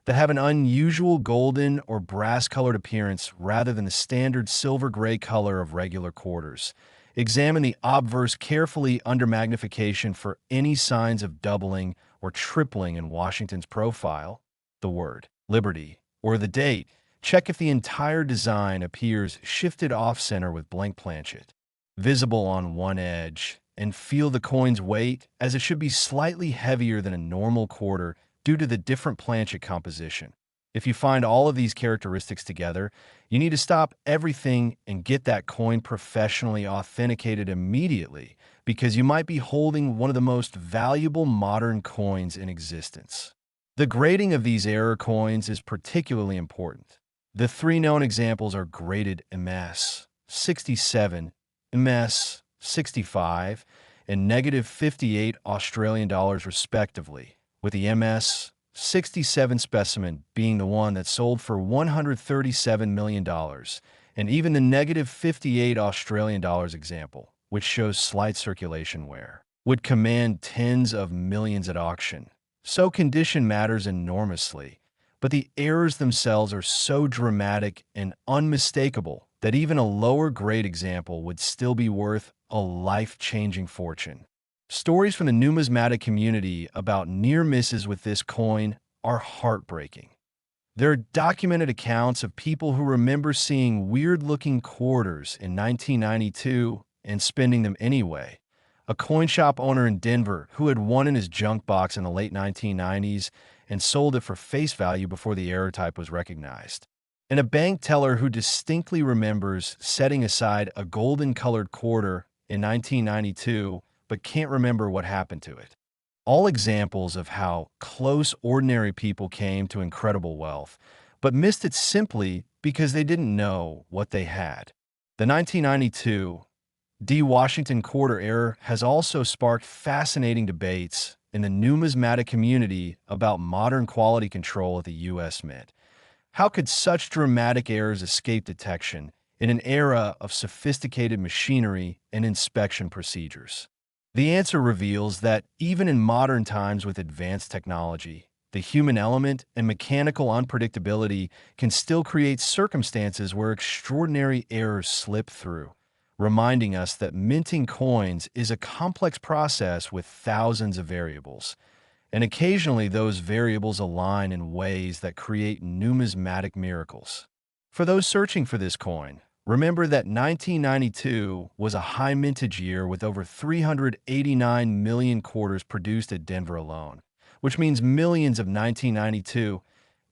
that have an unusual golden or brass-colored appearance rather than the standard silver-gray color of regular quarters. Examine the obverse carefully under magnification for any signs of doubling or tripling in Washington's profile, the word Liberty, or the date. Check if the entire design appears shifted off-center with blank planchet visible on one edge, and feel the coin's weight, as it should be slightly heavier than a normal quarter due to the different planchet composition. If you find all of these characteristics together, you need to stop everything and get that coin professionally authenticated immediately, because you might be holding one of the most valuable modern coins in existence. The grading of these error coins is particularly important. The 3 known examples are graded MS 67, MS 65, and negative 58 Australian dollars respectively, with the MS 67 specimen being the one that sold for $137 million, and even the negative 58 Australian dollars example, which shows slight circulation wear, would command tens of millions at auction. So condition matters enormously, but the errors themselves are so dramatic and unmistakable that even a lower grade example would still be worth a life-changing fortune. Stories from the numismatic community about near misses with this coin are heartbreaking. There are documented accounts of people who remember seeing weird-looking quarters in 1992 and spending them anyway. A coin shop owner in Denver who had one in his junk box in the late 1990s and sold it for face value before the error type was recognized. And a bank teller who distinctly remembers setting aside a golden-colored quarter in 1992 but can't remember what happened to it. All examples of how close ordinary people came to incredible wealth, but missed it simply because they didn't know what they had. The 1992 D. Washington quarter error has also sparked fascinating debates in the numismatic community about modern quality control of the U.S. Mint. How could such dramatic errors escape detection in an era of sophisticated machinery and inspection procedures? The answer reveals that even in modern times with advanced technology, the human element and mechanical unpredictability can still create circumstances where extraordinary errors slip through, reminding us that minting coins is a complex process with thousands of variables, and occasionally those variables align in ways that create numismatic miracles. For those searching for this coin, remember that 1992 was a high mintage year with over 389 million quarters produced at Denver alone, which means millions of 1992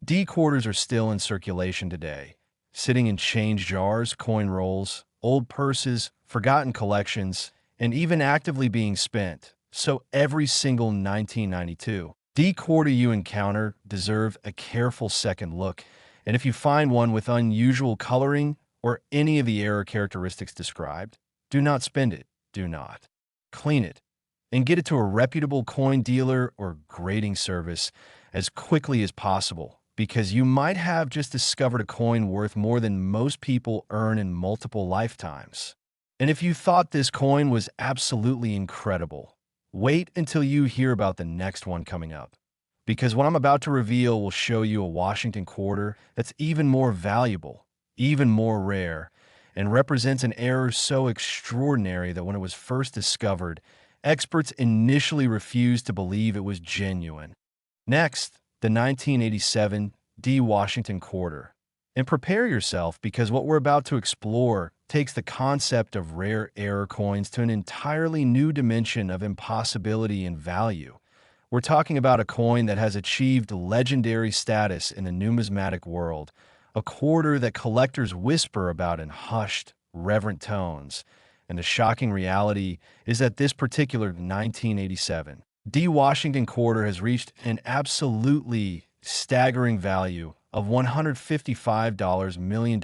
D quarters are still in circulation today, sitting in change jars, coin rolls, old purses, forgotten collections, and even actively being spent. So every single 1992 D quarter you encounter deserve a careful second look, and if you find one with unusual coloring or any of the error characteristics described, do not spend it. Do not. Clean it and get it to a reputable coin dealer or grading service as quickly as possible, because you might have just discovered a coin worth more than most people earn in multiple lifetimes. And if you thought this coin was absolutely incredible, wait until you hear about the next one coming up, because what I'm about to reveal will show you a Washington quarter that's even more valuable, even more rare, and represents an error so extraordinary that when it was first discovered, experts initially refused to believe it was genuine. Next, the 1987 D. Washington quarter. And prepare yourself, because what we're about to explore takes the concept of rare error coins to an entirely new dimension of impossibility and value. We're talking about a coin that has achieved legendary status in the numismatic world, a quarter that collectors whisper about in hushed, reverent tones. And the shocking reality is that this particular 1987 D. Washington quarter has reached an absolutely staggering value of $155 million.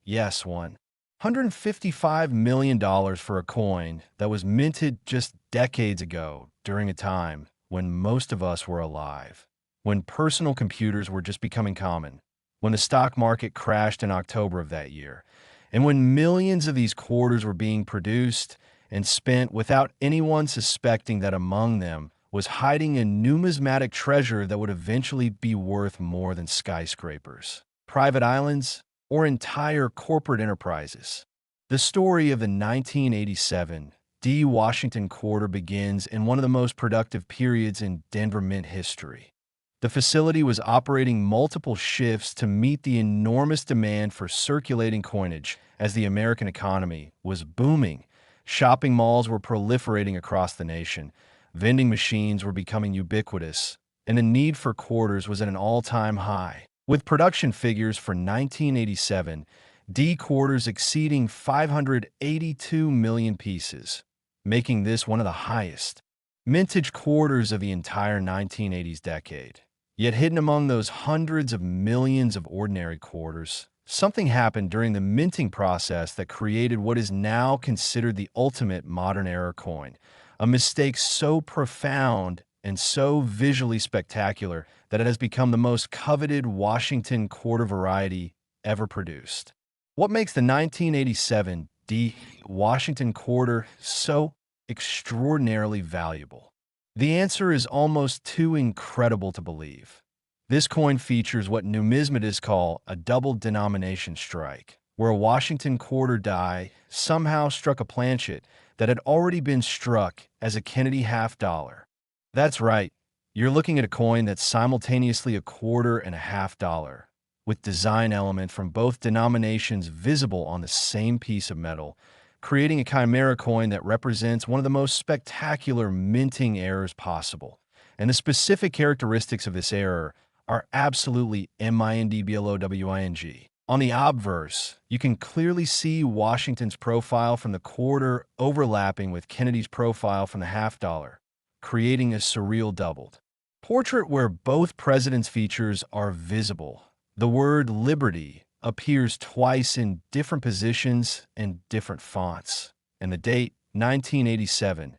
Yes, $155 million for a coin that was minted just decades ago, during a time when most of us were alive, when personal computers were just becoming common, when the stock market crashed in October of that year, and when millions of these quarters were being produced and spent without anyone suspecting that among them was hiding a numismatic treasure that would eventually be worth more than skyscrapers, private islands, or entire corporate enterprises. The story of the 1987 D. Washington quarter begins in one of the most productive periods in Denver Mint history. The facility was operating multiple shifts to meet the enormous demand for circulating coinage as the American economy was booming. Shopping malls were proliferating across the nation, vending machines were becoming ubiquitous, and the need for quarters was at an all-time high, with production figures for 1987 D quarters exceeding 582 million pieces, making this one of the highest mintage quarters of the entire 1980s decade. Yet hidden among those hundreds of millions of ordinary quarters, something happened during the minting process that created what is now considered the ultimate modern era coin, a mistake so profound and so visually spectacular that it has become the most coveted Washington quarter variety ever produced. What makes the 1987 D. Washington quarter so extraordinarily valuable? The answer is almost too incredible to believe. This coin features what numismatists call a double denomination strike, where a Washington quarter die somehow struck a planchet that had already been struck as a Kennedy half-dollar. That's right, you're looking at a coin that's simultaneously a quarter and a half-dollar, with design element from both denominations visible on the same piece of metal, creating a chimera coin that represents one of the most spectacular minting errors possible. And the specific characteristics of this error are absolutely mindblowing. On the obverse, you can clearly see Washington's profile from the quarter overlapping with Kennedy's profile from the half-dollar, creating a surreal doubled portrait where both presidents' features are visible. The word liberty appears twice in different positions and different fonts, and the date, 1987,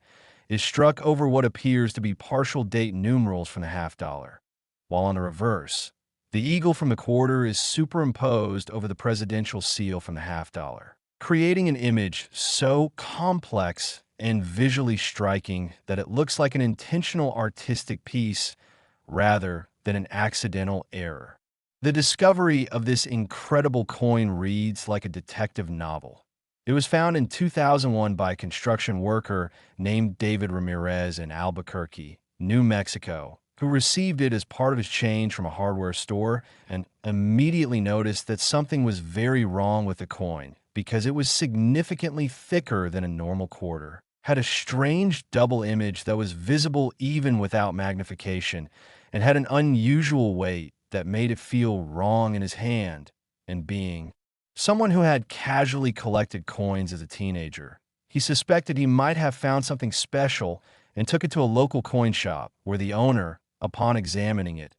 is struck over what appears to be partial date numerals from the half dollar, while on the reverse, the eagle from the quarter is superimposed over the presidential seal from the half dollar, creating an image so complex and visually striking that it looks like an intentional artistic piece rather than an accidental error. The discovery of this incredible coin reads like a detective novel. It was found in 2001 by a construction worker named David Ramirez in Albuquerque, New Mexico, who received it as part of his change from a hardware store and immediately noticed that something was very wrong with the coin because it was significantly thicker than a normal quarter, had a strange double image that was visible even without magnification, and had an unusual weight that made it feel wrong in his hand. And being someone who had casually collected coins as a teenager, he suspected he might have found something special and took it to a local coin shop where the owner, upon examining it,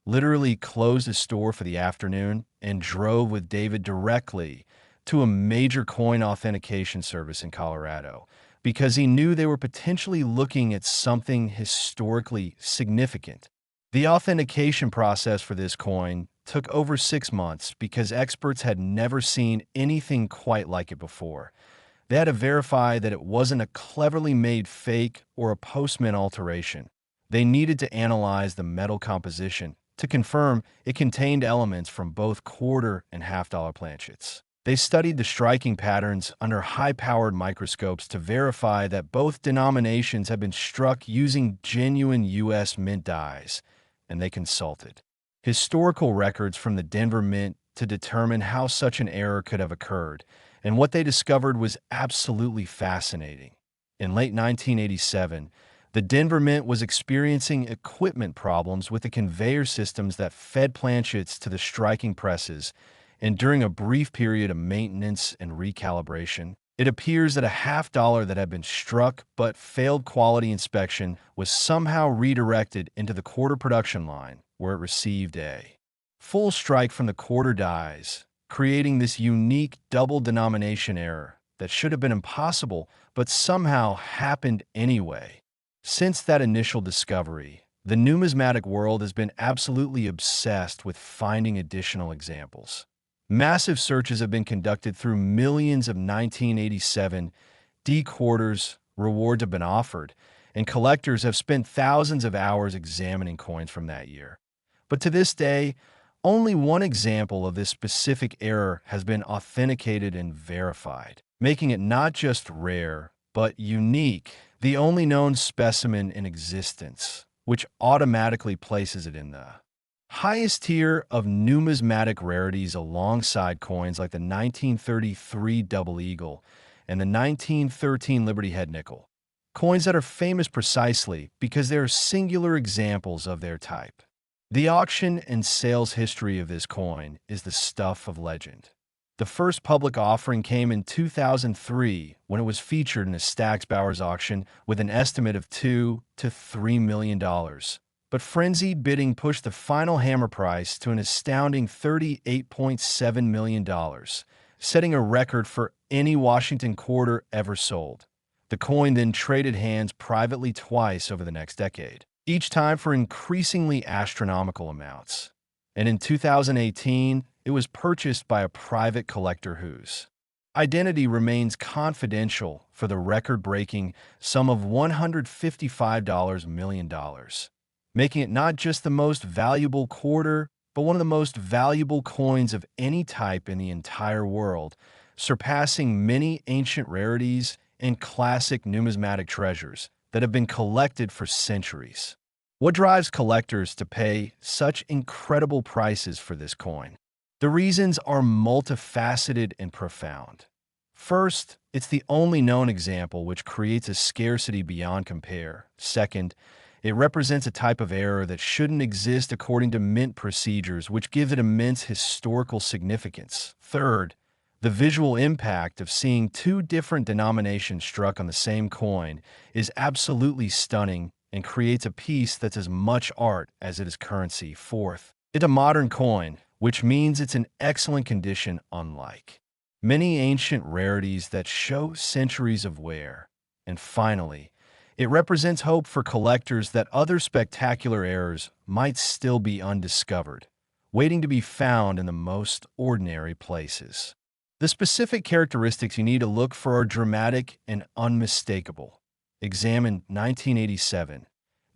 literally closed his store for the afternoon and drove with David directly to a major coin authentication service in Colorado because he knew they were potentially looking at something historically significant. The authentication process for this coin took over 6 months because experts had never seen anything quite like it before. They had to verify that it wasn't a cleverly made fake or a postman alteration. They needed to analyze the metal composition to confirm it contained elements from both quarter and half-dollar planchets. They studied the striking patterns under high-powered microscopes to verify that both denominations had been struck using genuine U.S. mint dies, and they consulted historical records from the Denver Mint to determine how such an error could have occurred, and what they discovered was absolutely fascinating. In late 1987, the Denver Mint was experiencing equipment problems with the conveyor systems that fed planchets to the striking presses, and during a brief period of maintenance and recalibration, it appears that a half-dollar that had been struck but failed quality inspection was somehow redirected into the quarter production line, where it received a full strike from the quarter dies, creating this unique double denomination error that should have been impossible but somehow happened anyway. Since that initial discovery, the numismatic world has been absolutely obsessed with finding additional examples. Massive searches have been conducted through millions of 1987 D quarters rewards have been offered, and collectors have spent thousands of hours examining coins from that year. But to this day, only one example of this specific error has been authenticated and verified, making it not just rare, but unique, the only known specimen in existence, which automatically places it in the highest tier of numismatic rarities alongside coins like the 1933 Double Eagle and the 1913 Liberty Head Nickel, coins that are famous precisely because they are singular examples of their type. The auction and sales history of this coin is the stuff of legend. The first public offering came in 2003 when it was featured in a Stack's Bowers auction with an estimate of $2 to $3 million. But frenzied bidding pushed the final hammer price to an astounding $38.7 million, setting a record for any Washington quarter ever sold. The coin then traded hands privately twice over the next decade, each time for increasingly astronomical amounts. And in 2018, it was purchased by a private collector whose identity remains confidential for the record-breaking sum of $155 million. Making it not just the most valuable quarter, but one of the most valuable coins of any type in the entire world, surpassing many ancient rarities and classic numismatic treasures that have been collected for centuries. What drives collectors to pay such incredible prices for this coin? The reasons are multifaceted and profound. First, it's the only known example, which creates a scarcity beyond compare. Second, it represents a type of error that shouldn't exist according to mint procedures, which give it immense historical significance. Third, the visual impact of seeing two different denominations struck on the same coin is absolutely stunning and creates a piece that's as much art as it is currency. Fourth, it's a modern coin, which means it's in excellent condition unlike many ancient rarities that show centuries of wear. And finally, it represents hope for collectors that other spectacular errors might still be undiscovered, waiting to be found in the most ordinary places. The specific characteristics you need to look for are dramatic and unmistakable. Examine 1987.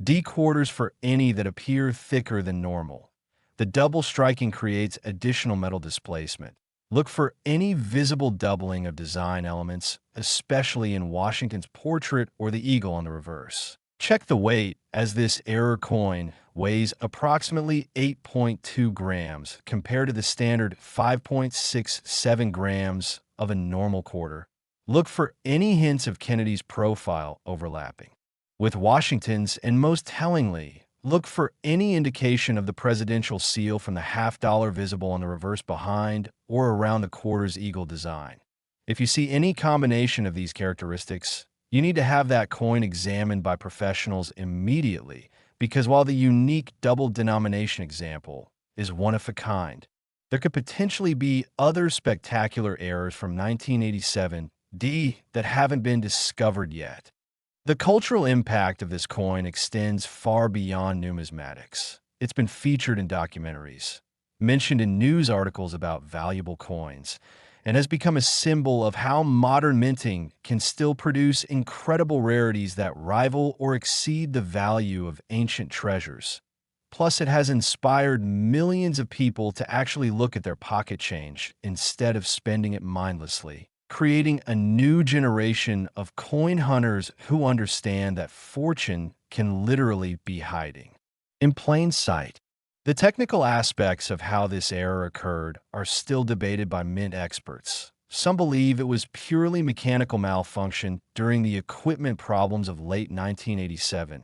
D quarters for any that appear thicker than normal. The double striking creates additional metal displacement. Look for any visible doubling of design elements, especially in Washington's portrait or the eagle on the reverse. Check the weight, as this error coin weighs approximately 8.2 grams compared to the standard 5.67 grams of a normal quarter. Look for any hints of Kennedy's profile overlapping with Washington's, and most tellingly, look for any indication of the presidential seal from the half-dollar visible on the reverse behind or around the quarter's eagle design. If you see any combination of these characteristics, you need to have that coin examined by professionals immediately, because while the unique double denomination example is one of a kind, there could potentially be other spectacular errors from 1987 D that haven't been discovered yet. The cultural impact of this coin extends far beyond numismatics. It's been featured in documentaries, mentioned in news articles about valuable coins, and has become a symbol of how modern minting can still produce incredible rarities that rival or exceed the value of ancient treasures. Plus, it has inspired millions of people to actually look at their pocket change instead of spending it mindlessly, creating a new generation of coin hunters who understand that fortune can literally be hiding in plain sight. The technical aspects of how this error occurred are still debated by mint experts. Some believe it was purely mechanical malfunction during the equipment problems of late 1987.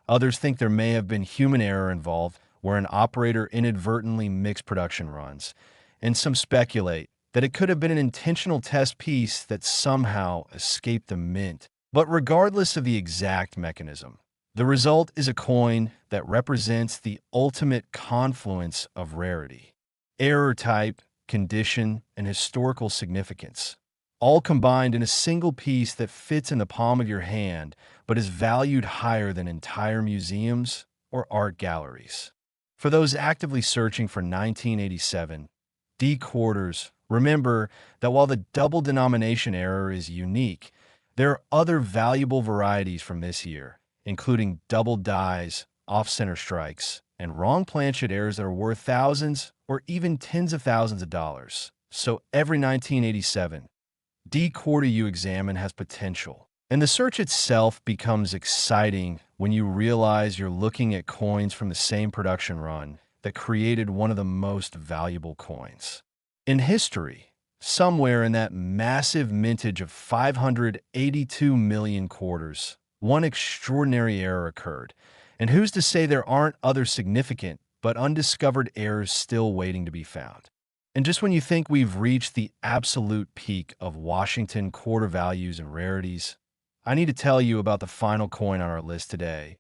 Others think there may have been human error involved, where an operator inadvertently mixed production runs. And some speculate that it could have been an intentional test piece that somehow escaped the mint. But regardless of the exact mechanism, the result is a coin that represents the ultimate confluence of rarity, error type, condition, and historical significance, all combined in a single piece that fits in the palm of your hand but is valued higher than entire museums or art galleries. For those actively searching for 1987 D quarters, remember that while the double denomination error is unique, there are other valuable varieties from this year, including double dies, off-center strikes, and wrong planchet errors that are worth thousands or even tens of thousands of dollars. So every 1987 D quarter you examine has potential. And the search itself becomes exciting when you realize you're looking at coins from the same production run that created one of the most valuable coins in history. Somewhere in that massive mintage of 582 million quarters, one extraordinary error occurred. And who's to say there aren't other significant but undiscovered errors still waiting to be found? And just when you think we've reached the absolute peak of Washington quarter values and rarities, I need to tell you about the final coin on our list today,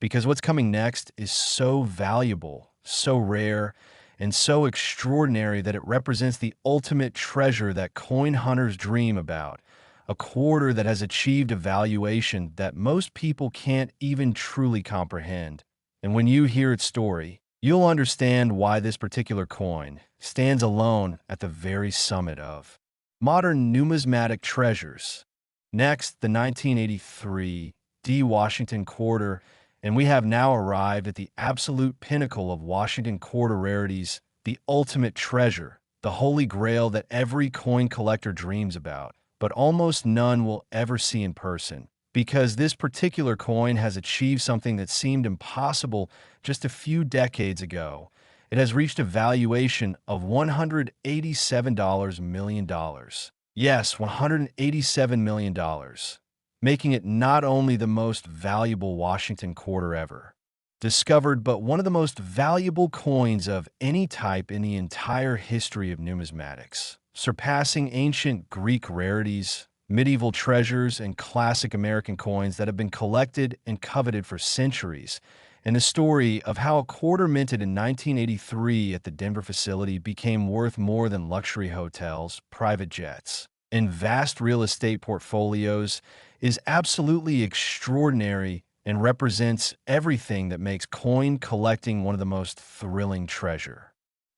because what's coming next is so valuable, so rare, and so extraordinary that it represents the ultimate treasure that coin hunters dream about, a quarter that has achieved a valuation that most people can't even truly comprehend. And when you hear its story, you'll understand why this particular coin stands alone at the very summit of modern numismatic treasures. Next, the 1983 D Washington quarter, and we have now arrived at the absolute pinnacle of Washington quarter rarities, the ultimate treasure, the holy grail that every coin collector dreams about, but almost none will ever see in person, because this particular coin has achieved something that seemed impossible just a few decades ago. It has reached a valuation of $187 million. Yes, $187 million, making it not only the most valuable Washington quarter ever discovered, but one of the most valuable coins of any type in the entire history of numismatics, surpassing ancient Greek rarities, medieval treasures, and classic American coins that have been collected and coveted for centuries, and the story of how a quarter minted in 1983 at the Denver facility became worth more than luxury hotels, private jets, and vast real estate portfolios is absolutely extraordinary and represents everything that makes coin collecting one of the most thrilling treasure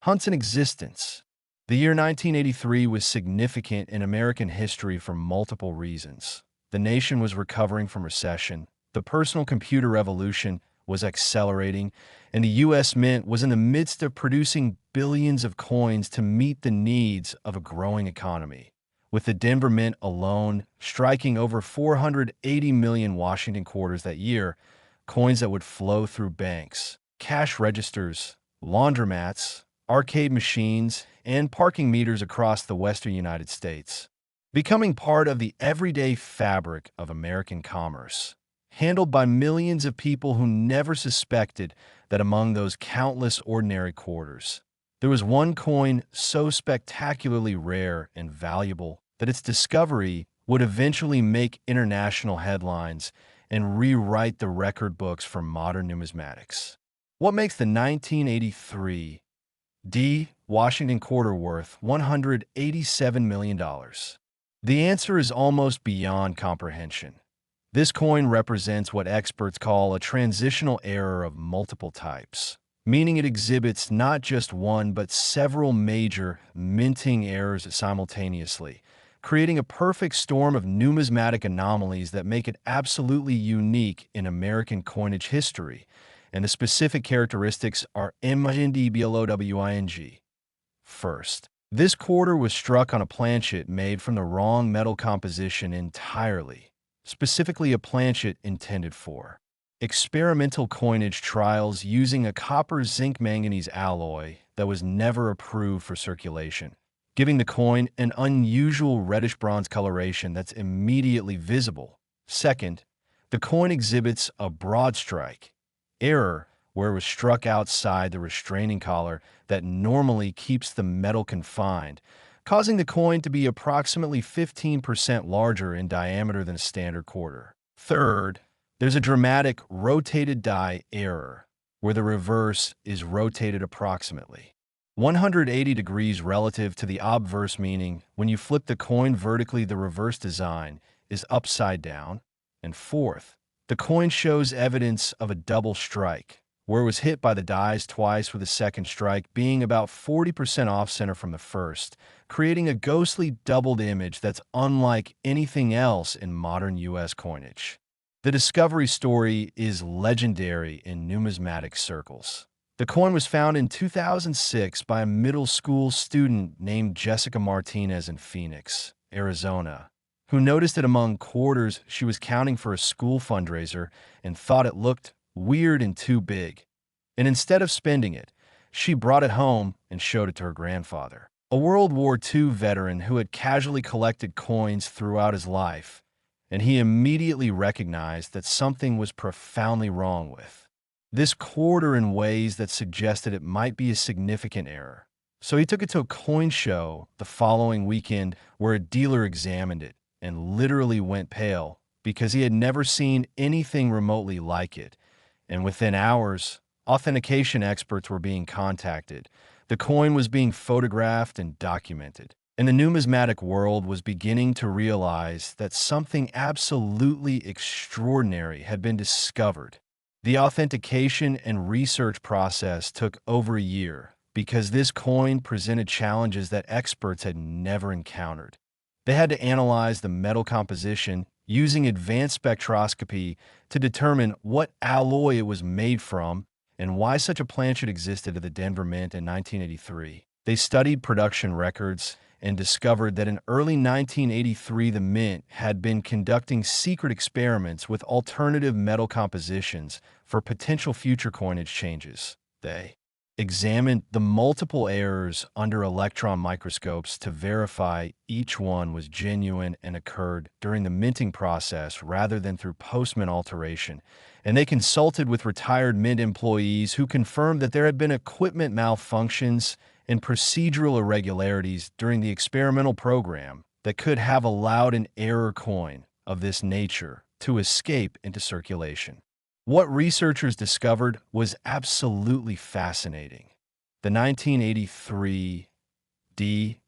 hunts in existence. The year 1983 was significant in American history for multiple reasons. The nation was recovering from recession, the personal computer revolution was accelerating, and the U.S. Mint was in the midst of producing billions of coins to meet the needs of a growing economy. With the Denver Mint alone striking over 480 million Washington quarters that year, coins that would flow through banks, cash registers, laundromats, arcade machines, and parking meters across the western United States, becoming part of the everyday fabric of American commerce, handled by millions of people who never suspected that among those countless ordinary quarters, there was one coin so spectacularly rare and valuable that its discovery would eventually make international headlines and rewrite the record books for modern numismatics. What makes the 1983 Washington quarter worth $187 million? The answer is almost beyond comprehension. This coin represents what experts call a transitional error of multiple types, meaning it exhibits not just one but several major minting errors simultaneously, creating a perfect storm of numismatic anomalies that make it absolutely unique in American coinage history, and the specific characteristics are MNDBLOWING. First, this quarter was struck on a planchet made from the wrong metal composition entirely, specifically a planchet intended for experimental coinage trials using a copper-zinc-manganese alloy that was never approved for circulation, giving the coin an unusual reddish-bronze coloration that's immediately visible. Second, the coin exhibits a broad strike error where it was struck outside the restraining collar that normally keeps the metal confined, causing the coin to be approximately 15% larger in diameter than a standard quarter. Third, there's a dramatic rotated die error, where the reverse is rotated approximately 180 degrees relative to the obverse, meaning when you flip the coin vertically, the reverse design is upside down. And fourth, the coin shows evidence of a double strike, where it was hit by the dies twice, with the second strike being about 40% off-center from the first, creating a ghostly doubled image that's unlike anything else in modern U.S. coinage. The discovery story is legendary in numismatic circles. The coin was found in 2006 by a middle school student named Jessica Martinez in Phoenix, Arizona, who noticed it among quarters she was counting for a school fundraiser and thought it looked weird and too big. And instead of spending it, she brought it home and showed it to her grandfather, a World War II veteran who had casually collected coins throughout his life, and he immediately recognized that something was profoundly wrong with this quarter in ways that suggested it might be a significant error. So he took it to a coin show the following weekend where a dealer examined it and literally went pale because he had never seen anything remotely like it. And within hours, authentication experts were being contacted. The coin was being photographed and documented. And the numismatic world was beginning to realize that something absolutely extraordinary had been discovered. The authentication and research process took over a year because this coin presented challenges that experts had never encountered. They had to analyze the metal composition using advanced spectroscopy to determine what alloy it was made from and why such a planchet existed at the Denver Mint in 1983. They studied production records and discovered that in early 1983 the Mint had been conducting secret experiments with alternative metal compositions for potential future coinage changes. They examined the multiple errors under electron microscopes to verify each one was genuine and occurred during the minting process rather than through post-mint alteration, and they consulted with retired Mint employees who confirmed that there had been equipment malfunctions and procedural irregularities during the experimental program that could have allowed an error coin of this nature to escape into circulation. What researchers discovered was absolutely fascinating. The 1983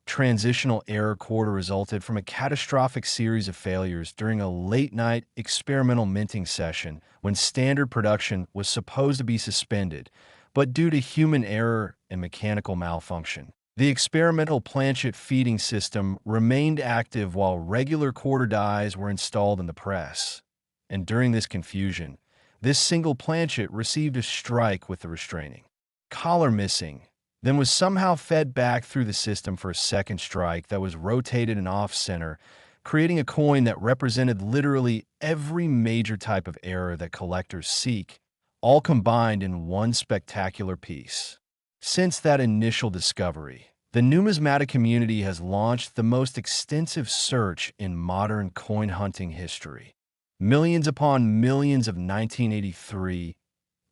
transitional error quarter resulted from a catastrophic series of failures during a late-night experimental minting session when standard production was supposed to be suspended, but due to human error and mechanical malfunction. The experimental planchet feeding system remained active while regular quarter dies were installed in the press. And during this confusion, this single planchet received a strike with the restraining collar missing, then was somehow fed back through the system for a second strike that was rotated and off-center, creating a coin that represented literally every major type of error that collectors seek, all combined in one spectacular piece. Since that initial discovery, the numismatic community has launched the most extensive search in modern coin hunting history. Millions upon millions of 1983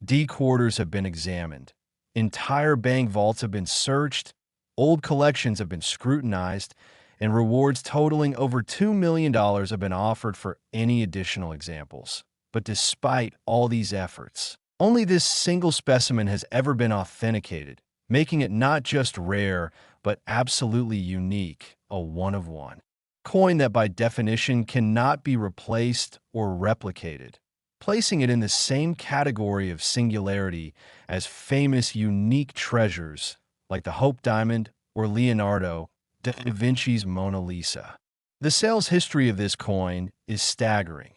D quarters have been examined. Entire bank vaults have been searched, old collections have been scrutinized, and rewards totaling over $2 million have been offered for any additional examples. But despite all these efforts, only this single specimen has ever been authenticated, making it not just rare, but absolutely unique, a one-of-one coin that by definition cannot be replaced or replicated, placing it in the same category of singularity as famous unique treasures like the Hope Diamond or Leonardo da Vinci's Mona Lisa. The sales history of this coin is staggering.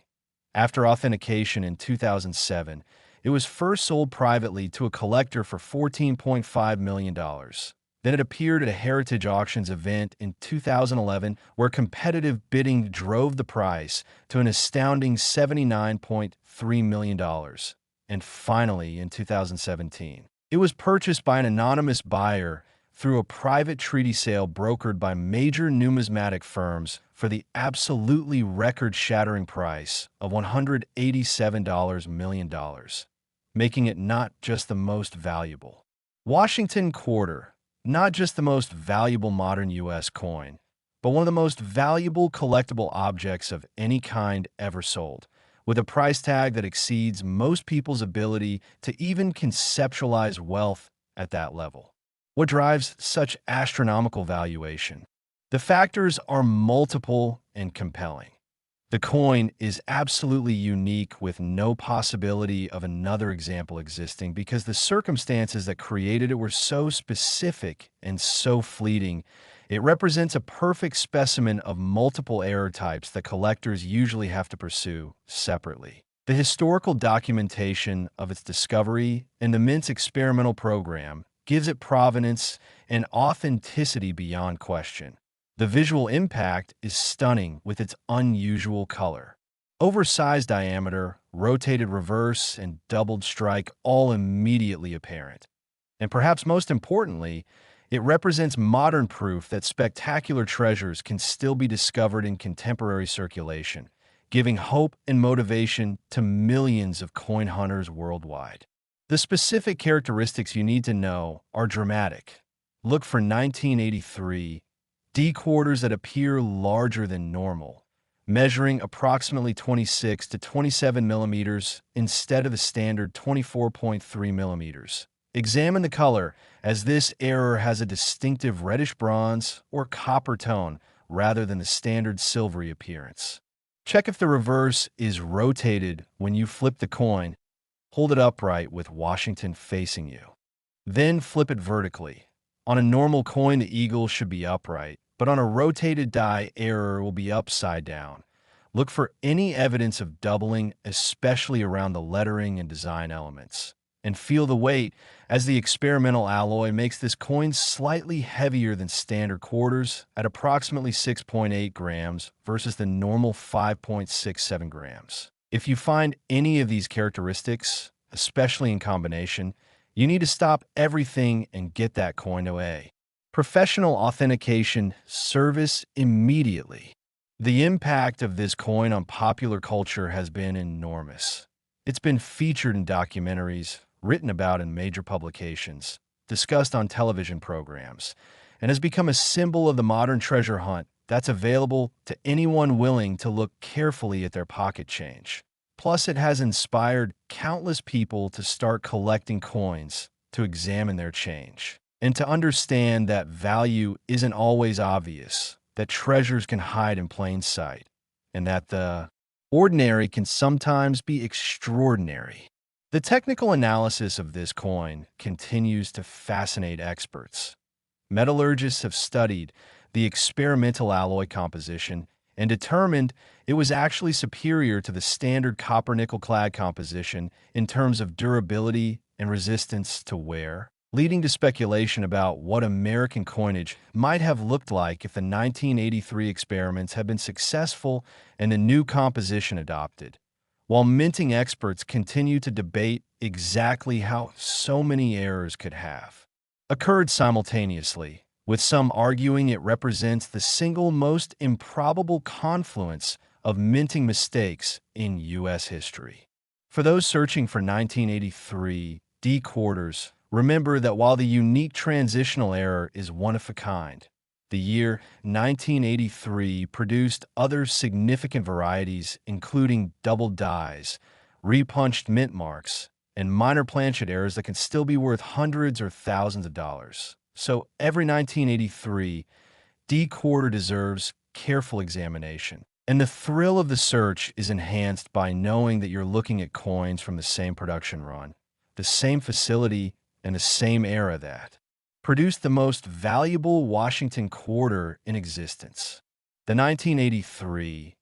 After authentication in 2007, it was first sold privately to a collector for $14.5 million. Then it appeared at a Heritage Auctions event in 2011 where competitive bidding drove the price to an astounding $79.3 million. And finally, in 2017, it was purchased by an anonymous buyer through a private treaty sale brokered by major numismatic firms for the absolutely record-shattering price of $187 million, making it not just the most valuable Washington quarter, not just the most valuable modern U.S. coin, but one of the most valuable collectible objects of any kind ever sold, with a price tag that exceeds most people's ability to even conceptualize wealth at that level. What drives such astronomical valuation? The factors are multiple and compelling. The coin is absolutely unique with no possibility of another example existing because the circumstances that created it were so specific and so fleeting. It represents a perfect specimen of multiple error types that collectors usually have to pursue separately. The historical documentation of its discovery and the Mint's experimental program gives it provenance and authenticity beyond question. The visual impact is stunning with its unusual color. Oversized diameter, rotated reverse, and doubled strike all immediately apparent. And perhaps most importantly, it represents modern proof that spectacular treasures can still be discovered in contemporary circulation, giving hope and motivation to millions of coin hunters worldwide. The specific characteristics you need to know are dramatic. Look for 1983 D quarters that appear larger than normal, measuring approximately 26 to 27 millimeters instead of the standard 24.3 millimeters. Examine the color, as this error has a distinctive reddish bronze or copper tone rather than the standard silvery appearance. Check if the reverse is rotated when you flip the coin. Hold it upright with Washington facing you. Then flip it vertically. On a normal coin, the eagle should be upright, but on a rotated die, error will be upside down. Look for any evidence of doubling, especially around the lettering and design elements. And feel the weight, as the experimental alloy makes this coin slightly heavier than standard quarters at approximately 6.8 grams versus the normal 5.67 grams. If you find any of these characteristics, especially in combination, you need to stop everything and get that coin away. Professional authentication service immediately. The impact of this coin on popular culture has been enormous. It's been featured in documentaries, written about in major publications, discussed on television programs, and has become a symbol of the modern treasure hunt that's available to anyone willing to look carefully at their pocket change. Plus, it has inspired countless people to start collecting coins to examine their change and to understand that value isn't always obvious, that treasures can hide in plain sight, and that the ordinary can sometimes be extraordinary. The technical analysis of this coin continues to fascinate experts. Metallurgists have studied the experimental alloy composition and determined it was actually superior to the standard copper-nickel clad composition in terms of durability and resistance to wear, leading to speculation about what American coinage might have looked like if the 1983 experiments had been successful and the new composition adopted. While minting experts continue to debate exactly how so many errors could have occurred simultaneously, with some arguing it represents the single most improbable confluence of minting mistakes in U.S. history. For those searching for 1983 D quarters, remember that while the unique transitional error is one of a kind, the year 1983 produced other significant varieties, including double dies, repunched mint marks, and minor planchet errors that can still be worth hundreds or thousands of dollars. So every 1983 D quarter deserves careful examination. And the thrill of the search is enhanced by knowing that you're looking at coins from the same production run, the same facility, and the same era that produced the most valuable Washington quarter in existence. The 1983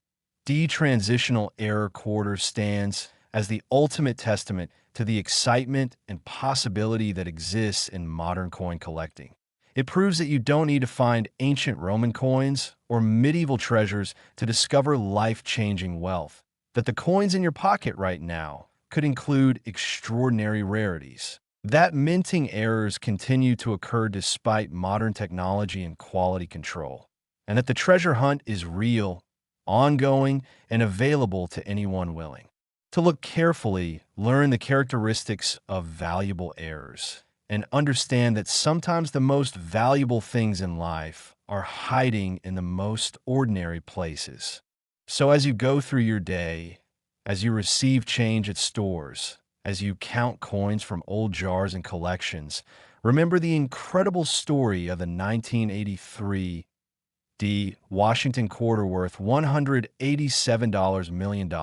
D transitional error quarter stands as the ultimate testament to the excitement and possibility that exists in modern coin collecting. It proves that you don't need to find ancient Roman coins or medieval treasures to discover life-changing wealth, that the coins in your pocket right now could include extraordinary rarities, that minting errors continue to occur despite modern technology and quality control, and that the treasure hunt is real, ongoing, and available to anyone willing. To look carefully, learn the characteristics of valuable errors, and understand that sometimes the most valuable things in life are hiding in the most ordinary places. So as you go through your day, as you receive change at stores, as you count coins from old jars and collections, remember the incredible story of the 1983 D Washington quarter worth $187 million.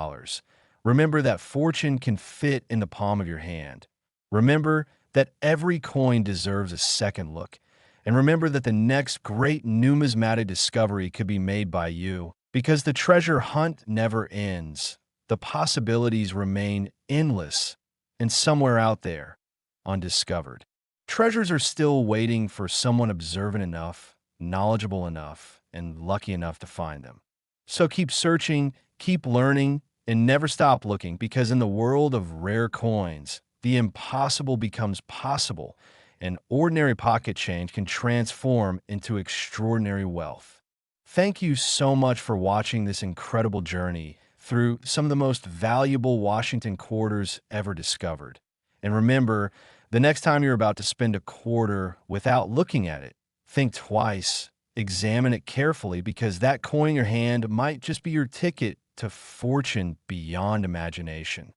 Remember that fortune can fit in the palm of your hand. Remember that every coin deserves a second look. And remember that the next great numismatic discovery could be made by you, because the treasure hunt never ends. The possibilities remain endless and somewhere out there, undiscovered. Treasures are still waiting for someone observant enough, knowledgeable enough, and lucky enough to find them. So keep searching, keep learning, and never stop looking, because in the world of rare coins, the impossible becomes possible, and ordinary pocket change can transform into extraordinary wealth. Thank you so much for watching this incredible journey through some of the most valuable Washington quarters ever discovered. And remember, the next time you're about to spend a quarter without looking at it, think twice, examine it carefully, because that coin in your hand might just be your ticket to fortune beyond imagination.